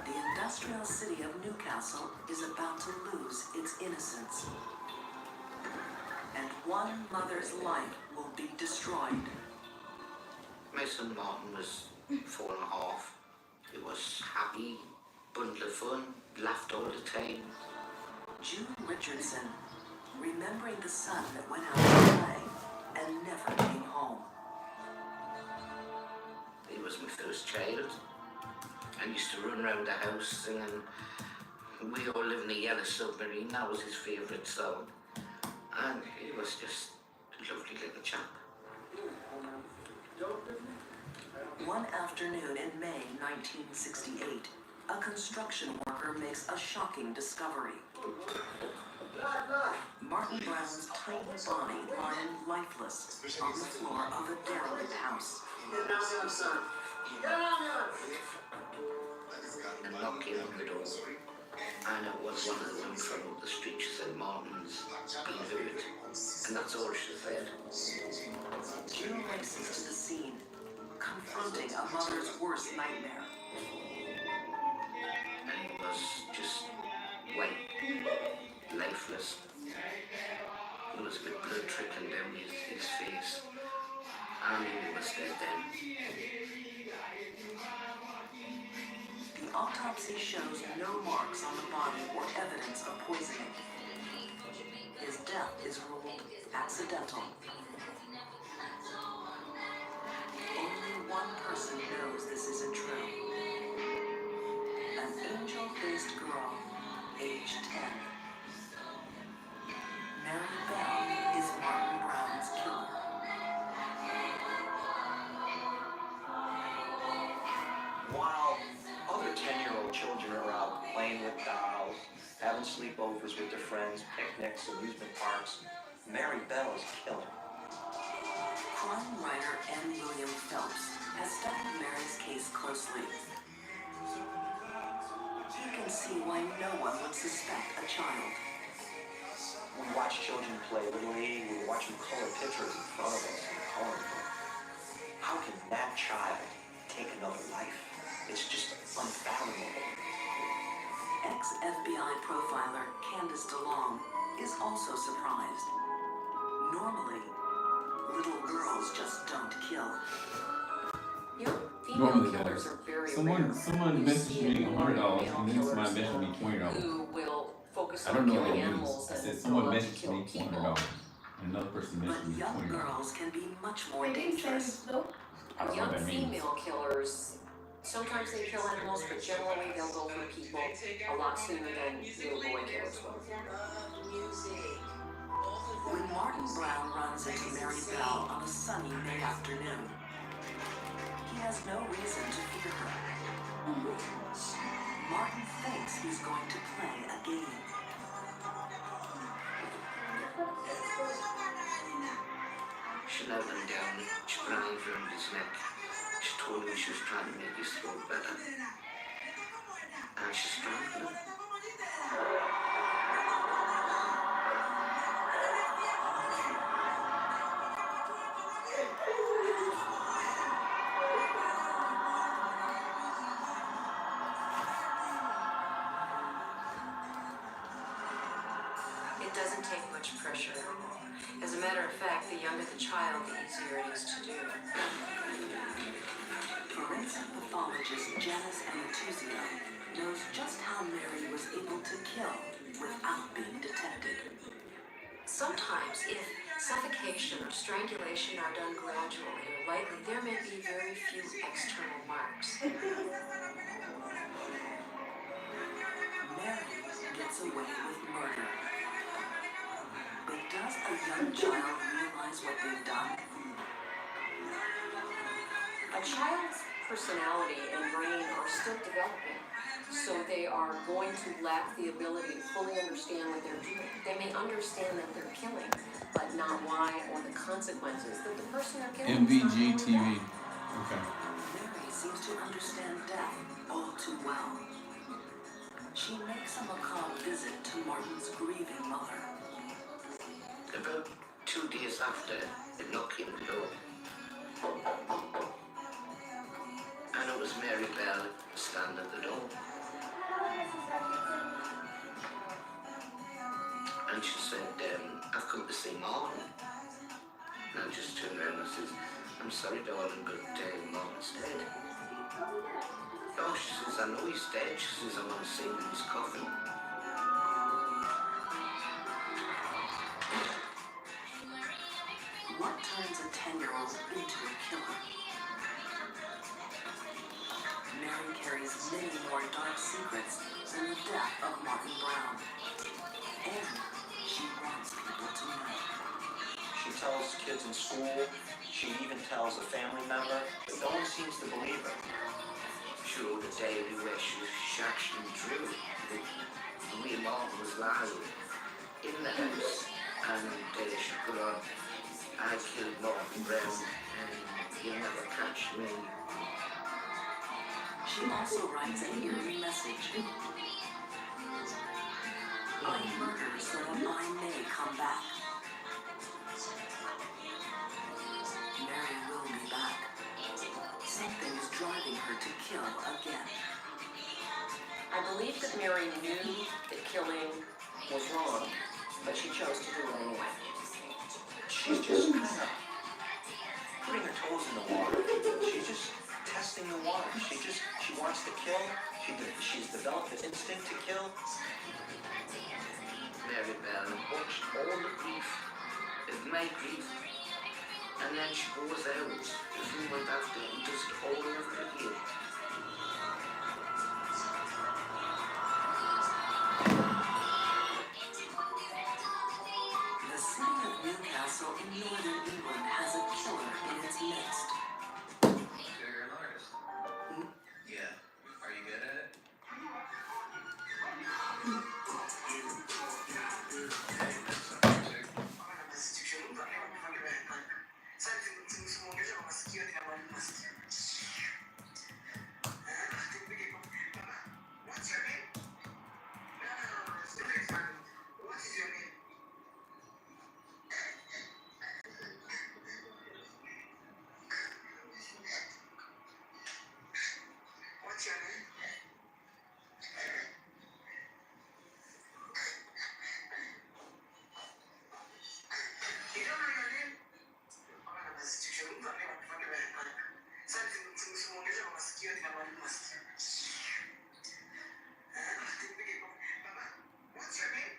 The industrial city of Newcastle is about to lose its innocence. And one mother's life will be destroyed. My son Martin was 4.5. He was happy, bundle of fun, laughed all the time. June Richardson, remembering the son that went out to play and never came home. He was my first child. I used to run around the house singing We All Live in a Yellow Submarine. That was his favourite song. And he was just a lovely little chap. One afternoon in May 1968, a construction worker makes a shocking discovery. Martin Brown's tiny body lying lifeless on the floor of a derelict house. And knocking on the door. And it was one of the women from up the street. She said, Martin's been hurt. And that's all she said. June races to the scene, confronting a mother's worst nightmare. And he was just white, lifeless. There was a bit of blood trickling down his face. And he was dead then. The autopsy shows no marks on the body or evidence of poisoning. His death is ruled accidental. Only one person knows this isn't true. An angel-faced girl, age 10. Mary Bell is Martin Brown's killer. While other 10-year-old children are out playing with dolls, having sleepovers with their friends, picnics, amusement parks, Mary Bell is killing. Crime writer N. William Phelps has studied Mary's case closely. He can see why no one would suspect a child. We watch children play Little League, we watch them color pictures in front of us in a coloring book. How can that child take another life? It's just unfathomable. Ex-FBI profiler Candace DeLong is also surprised. Normally, little girls just don't kill. Female Normally killers does. are very Someone rare. Someone You messaged see me it in $100 male and then somebody killers messaged me $20. who will focus focus I on don't know what killing that means. animals I said and go someone up to messaged kill me people. $400, and another person But messaged me young $20. girls can be much more dangerous. I don't know what Young that means. female killers, sometimes they kill animals, but generally they'll go for people a lot sooner than little boy killers will. When Martin Brown runs into Mary Bell on a sunny May afternoon, he has no reason to fear her. Martin thinks he's going to play a game. She knelt him down, she put her arms around his neck. She told him she was trying to make his throat better. And she strangled him. It doesn't take much pressure. As a matter of fact, the younger the child, the easier it is to do. Forensic pathologist Janice Amatuzio knows just how Mary was able to kill without being detected. Sometimes, if suffocation or strangulation are done gradually or lightly, there may be very few external marks. Mary gets away with murder. But does a young child realize what they've done? A child's personality and brain are still developing, so they are going to lack the ability to fully understand what they're doing. They may understand that they're killing, but not why or the consequences that the person they're killing is not MVG TV. aware of. Okay. Mary seems to understand death all too well. She makes a macabre visit to Martin's grieving mother. About 2 days after, they knocked on the door. And it was Mary Bell standing at the door. And she said, I've come to see Mom. And I just turned around and says, I'm sorry, darling, but Mom is dead. Oh, she says, I know he's dead. She says, I want to see him in his coffin. What turns a 10-year-old into a killer? Mary carries many more dark secrets than the death of Martin Brown. And she wants people to know. She tells kids in school, she even tells a family member, but no one seems to believe her. She wrote a diary where she actually drew that me and Mom was lying in the house, and she put on, I killed Martin Brown and you'll never catch me. She also writes an eerie message. I murder so that I may come back. Mary will be back. Something is driving her to kill again. I believe that Mary knew that killing was wrong, but she chose to do it anyway. She's just kind of putting her toes in the water. She's just testing the water. She wants to kill. She's developed an instinct to kill. Mary Bell watched all the grief, my grief, and then she goes out, if we went after and does it all over again. The city of Newcastle in northern England has a killer in its midst. You're an artist. Yeah. Are you good at it? What's your name? What is your name? What's your name? You don't know your name? What's your name?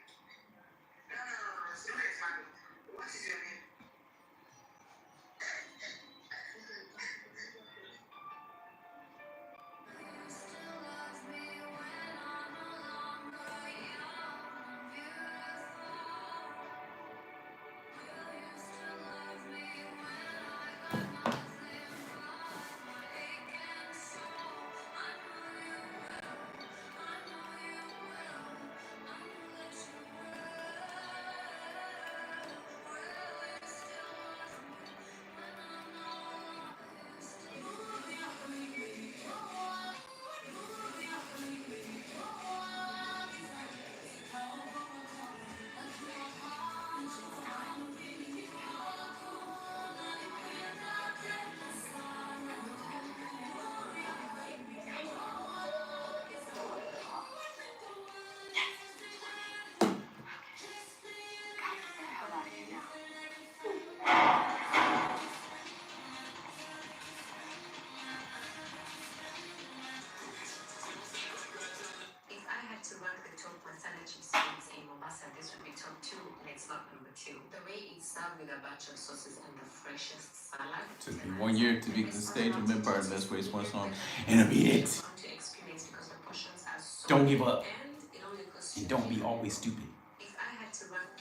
with a batch of sauces and the freshest salad. Took me 1 year to beat the stage of Empire the Best Way Sports Song, and I beat it. To experience because the portions are so Don't give up. and it only costs And don't be always stupid. If I had to rank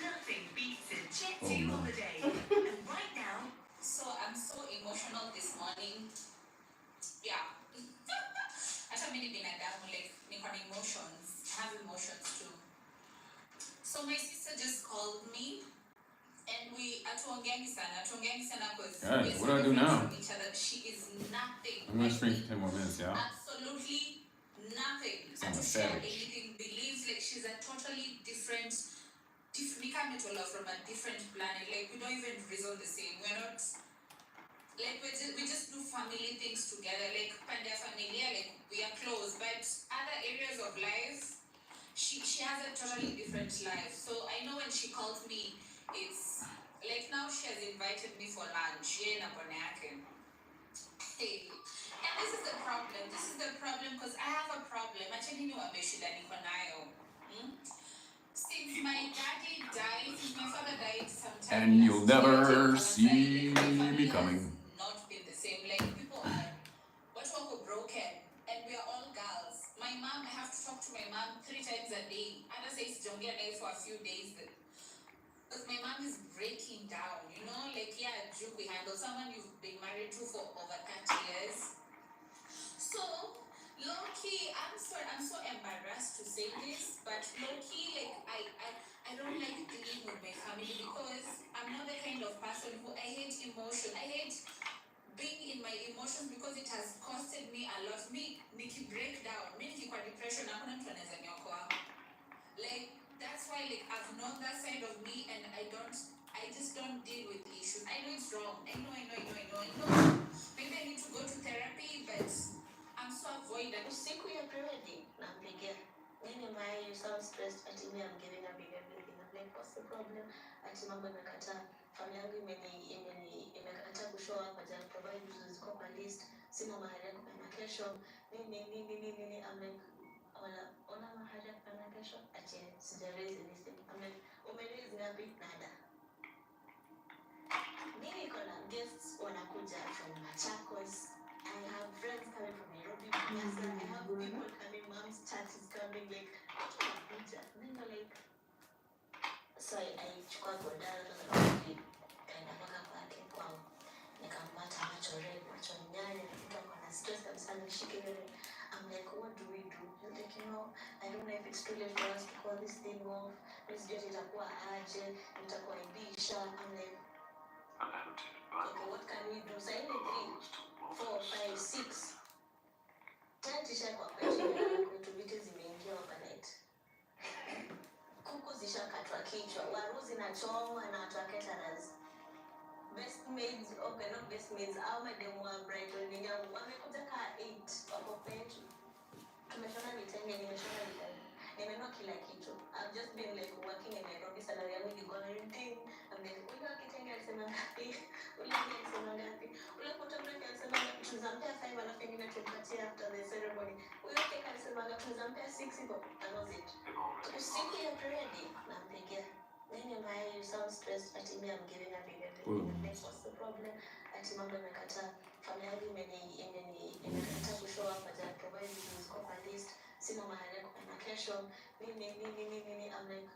nothing beats a jet Oh, no. holiday. And right now, So I'm so emotional this morning. Yeah. Hata mimi binadamu, like niko na emotions. I have emotions too. So my sister just called me and we atuongeangi sana because Guys, we're what do I do so different now? from each other. She is nothing. I'm gonna stream for 10 more minutes, y'all. Absolutely nothing. I'm a To share savage. anything, believes like she's a totally different. We come to love from a different planet. Like we don't even reason the same. We're not like we just do family things together. Like Panda familia, like we are close, but other areas of life, she has a totally different life. So I know when she calls me, it's like now she has invited me for lunch. Yeah, na bwana yake. Hey. And this is the problem because I have a problem. Actually, no, ameshida niko nayo. Since my daddy died, since my father died sometime And you'll last year, never see me coming. not been the same. Like people are what were broken and we are all girls. My mom, I have to talk to my mom 3 times a day. Anna says don't get away for a few days because my mom is breaking down, you know, like yeah, we handle someone you've been married to for over 30 years. So low key, I'm so embarrassed to say this, but low key, like I don't like dealing with my family because I'm not the kind of person who I hate emotion. I hate being in my emotions because it has costed me a lot. Me niki break down, me niki kwa depression, hakuna mtu anaweza niokoa. Like that's why like I've known that side of me and I just don't deal with issues. I know it's wrong. I know. Maybe I need to go to therapy, but I'm so avoidant. Usiku ya period nampigia. Nini mbaya, you sound stressed. Ati me I'm giving a big everything. I'm like, what's the problem? Ati mambo imekataa. Familia yangu imekataa kushow up, haja provide vitu ziko kwa list. Sina mahali ya kupanda kesho. Nini. I'm like, ona mahali ya kupanda kesho. Ati sija raise anything. I'm like, umeraise ngapi? Nada. Nini kona guests wanakuja from Machakos. I have friends coming from Nairobi, Mombasa. I have people coming. Mom's chat is coming. Like, then you're like, so I chukua godara kaenda mpaka kwake kwao, nikampata macho red, macho nyanya, mtu akona stress kabisa, nishike wewe. I'm like, what do we do? He's like, you know, I don't know if it's too late for us to call this thing off. Let's just itakuwa aje, itakuwa ibisha. I'm like, okay, what can we do? Say 3, 4, 5, 6. 10 t-shirt kwa kwetu vitu zimeingia overnight. Kuku zishakatwa kichwa, waru zinachomwa na watu wa caterers. Best maids, okay, not best maids, au mademu wa bridal ninyangu wamekuja kaa 8 wako kwetu. Tumeshona vitenge, nimeshona vitenge, nimenua kila kitu. I've just been like working in Nairobi, salary yangu ilikuwa 19. I'm like, ule wa kitenge alisema ngapi? Ule alisema ngapi? Ule photographer alisema ngapi? Tunampea 5 alafu ingine tumpatie after the ceremony. Ule cake alisema ngapi? Tunampea 6 hivyo. That was it. Usiku ya period nampigia. Nini mbaya, you sound stressed. Ati me I'm giving a big everything. I'm like, what's the problem? Ati mambo imekataa. Familia yangu imekataa kushow up, haja provide vitu ziko kwa list. Sina mahali ya kupanda kesho. Nini. I'm like,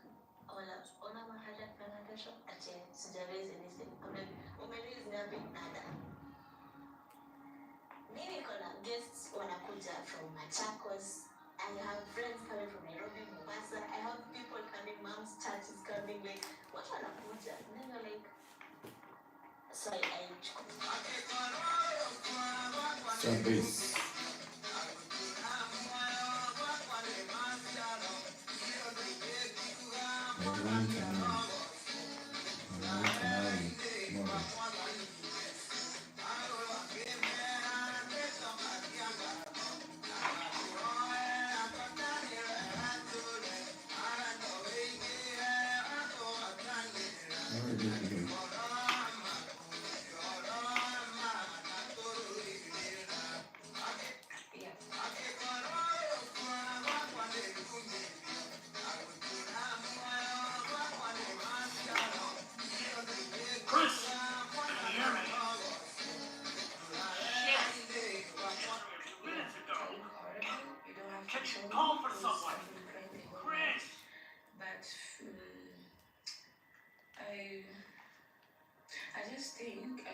ona mahali ya kupanda kesho. Ati sija raise anything. I'm like, umeraise ngapi? Nada. Nini kona guests wanakuja from Machakos. I have friends coming from Nairobi, Mombasa. I have people coming. Mom's chat is coming. Like, what wanakuja? And then you're like, so Some bass.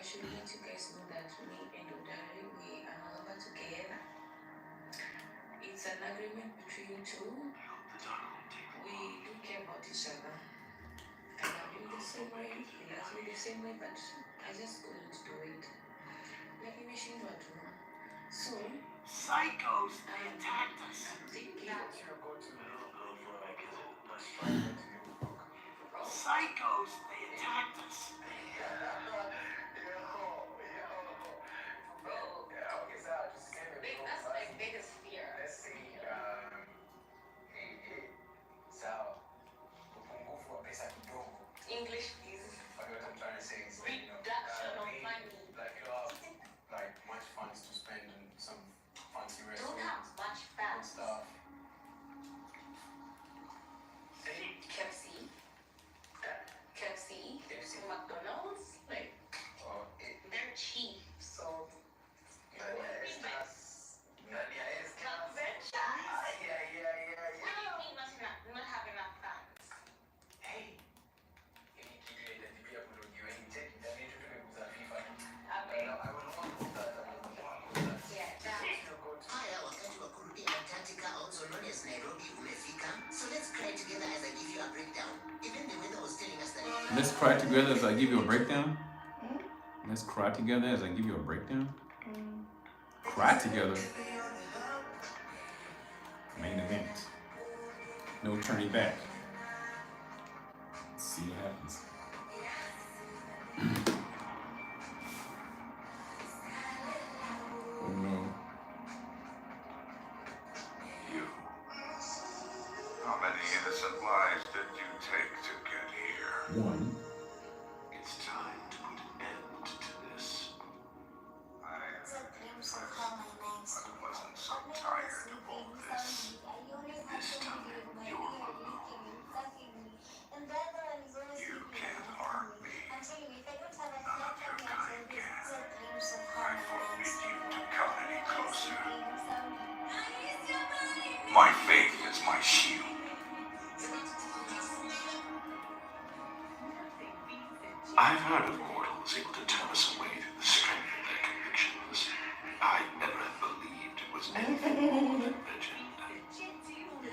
should let you guys know that me and Odari, we are no longer together. It's an agreement between two. We do care about each other. I love you the same way, he loves me the same way, but I just couldn't do it. Like you mentioned, so Psychos, they attacked us. Psychos, they attacked us. That's my biggest fear. Let's see. English, please. What I'm trying to say is that, Reduction of money. like you have like much funds to spend on some fancy Don't have restaurants much and fat. stuff. KFC, McDonald's, like they're cheap, so not have enough funds. Hey, Haya, wakati wa kurudi Antarctica, also known as Nairobi, umefika. So let's cry together as I give you a breakdown. Even the weather was telling us that. Let's cry together as I give you a breakdown. Let's cry together as I give you a breakdown. Cry together. Main event. No turning back. Let's see what happens. Oh no. You. How many innocent lives did you take to get here? One. It's time to put an end to this. I wasn't so tired of all this. This time, you're alone. You can't harm me. None of your kind can. I forbid you to come any closer. My faith is my shield. I've heard of mortals able to turn us away through the strength of their convictions. I never have believed it was anything more than legend.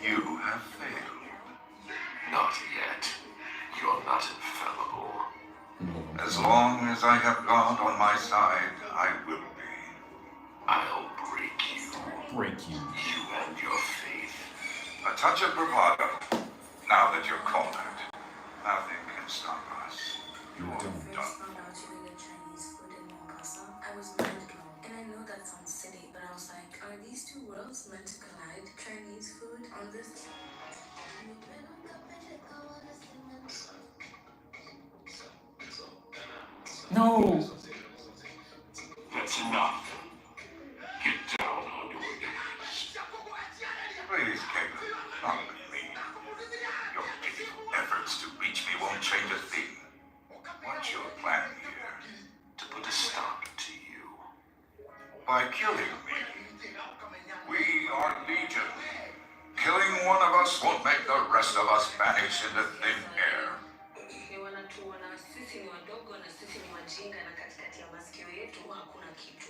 You have failed. Not yet. You're not infallible. As long as I have God on my side, I will be. I'll break you. Break you. You and your faith. A touch of bravado. Now that you're cornered, nothing can stop us. You're done. Found out you made a Chinese food in Mombasa. I was mind blown, and I know that sounds silly, but I was like, are these two worlds meant to collide? Chinese food on this? No. That's enough. Get down on your knees. Please, Caleb, not with me. Your pitiful efforts to reach me won't change a thing. What's your plan here? To put a stop to you. By killing me. We are legion. Killing one of us won't make the rest of us vanish into thin air. Ni wanatuona sisi ni wadogo na sisi ni wajinga, na katikati ya masikio yetu hakuna kitu.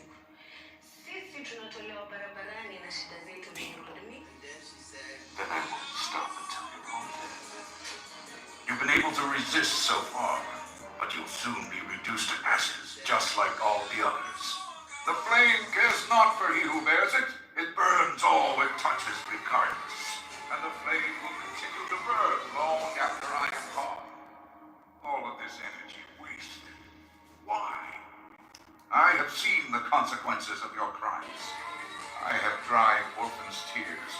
Sisi tunatolewa barabarani na shida zetu ni rodmi. Then I won't stop until you're all dead. You've been able to resist so far, but you'll soon be reduced to ashes, just like all the others. The flame cares not for he who bears it. It burns all it touches regardless. And the flame will continue to burn long after I am gone. All of this energy wasted. Why? I have seen the consequences of your crimes. I have dried orphans' tears,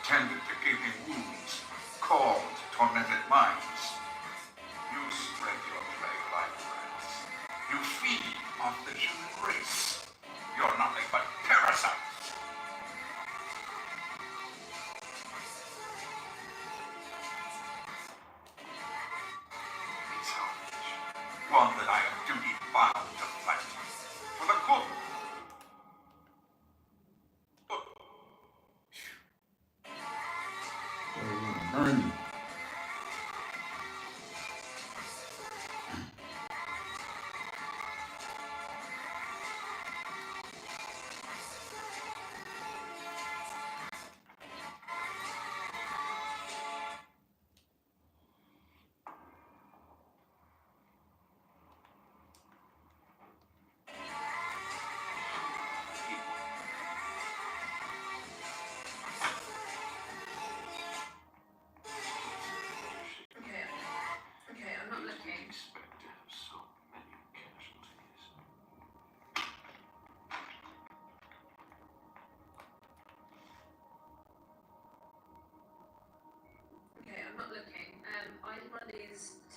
tended to gaping wounds, calmed tormented minds. You spread your plague like rats. You feed off the human race. You're nothing but parasites. It's outrage. One that I am duty bound to fight. For the good. Burn you.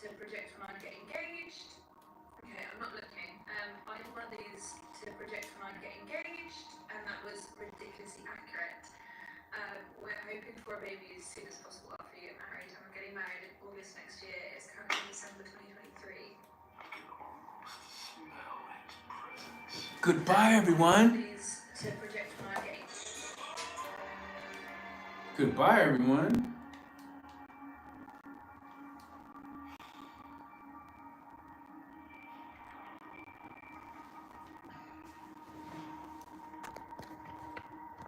to predict when I'd get engaged. Okay, I'm not looking. I did one of these to predict when I'd get engaged, and that was ridiculously accurate. We're hoping for a baby as soon as possible after you get married, and we're getting married in August next year. It's currently December 2023. Goodbye, everyone. These to predict when I get Goodbye, everyone.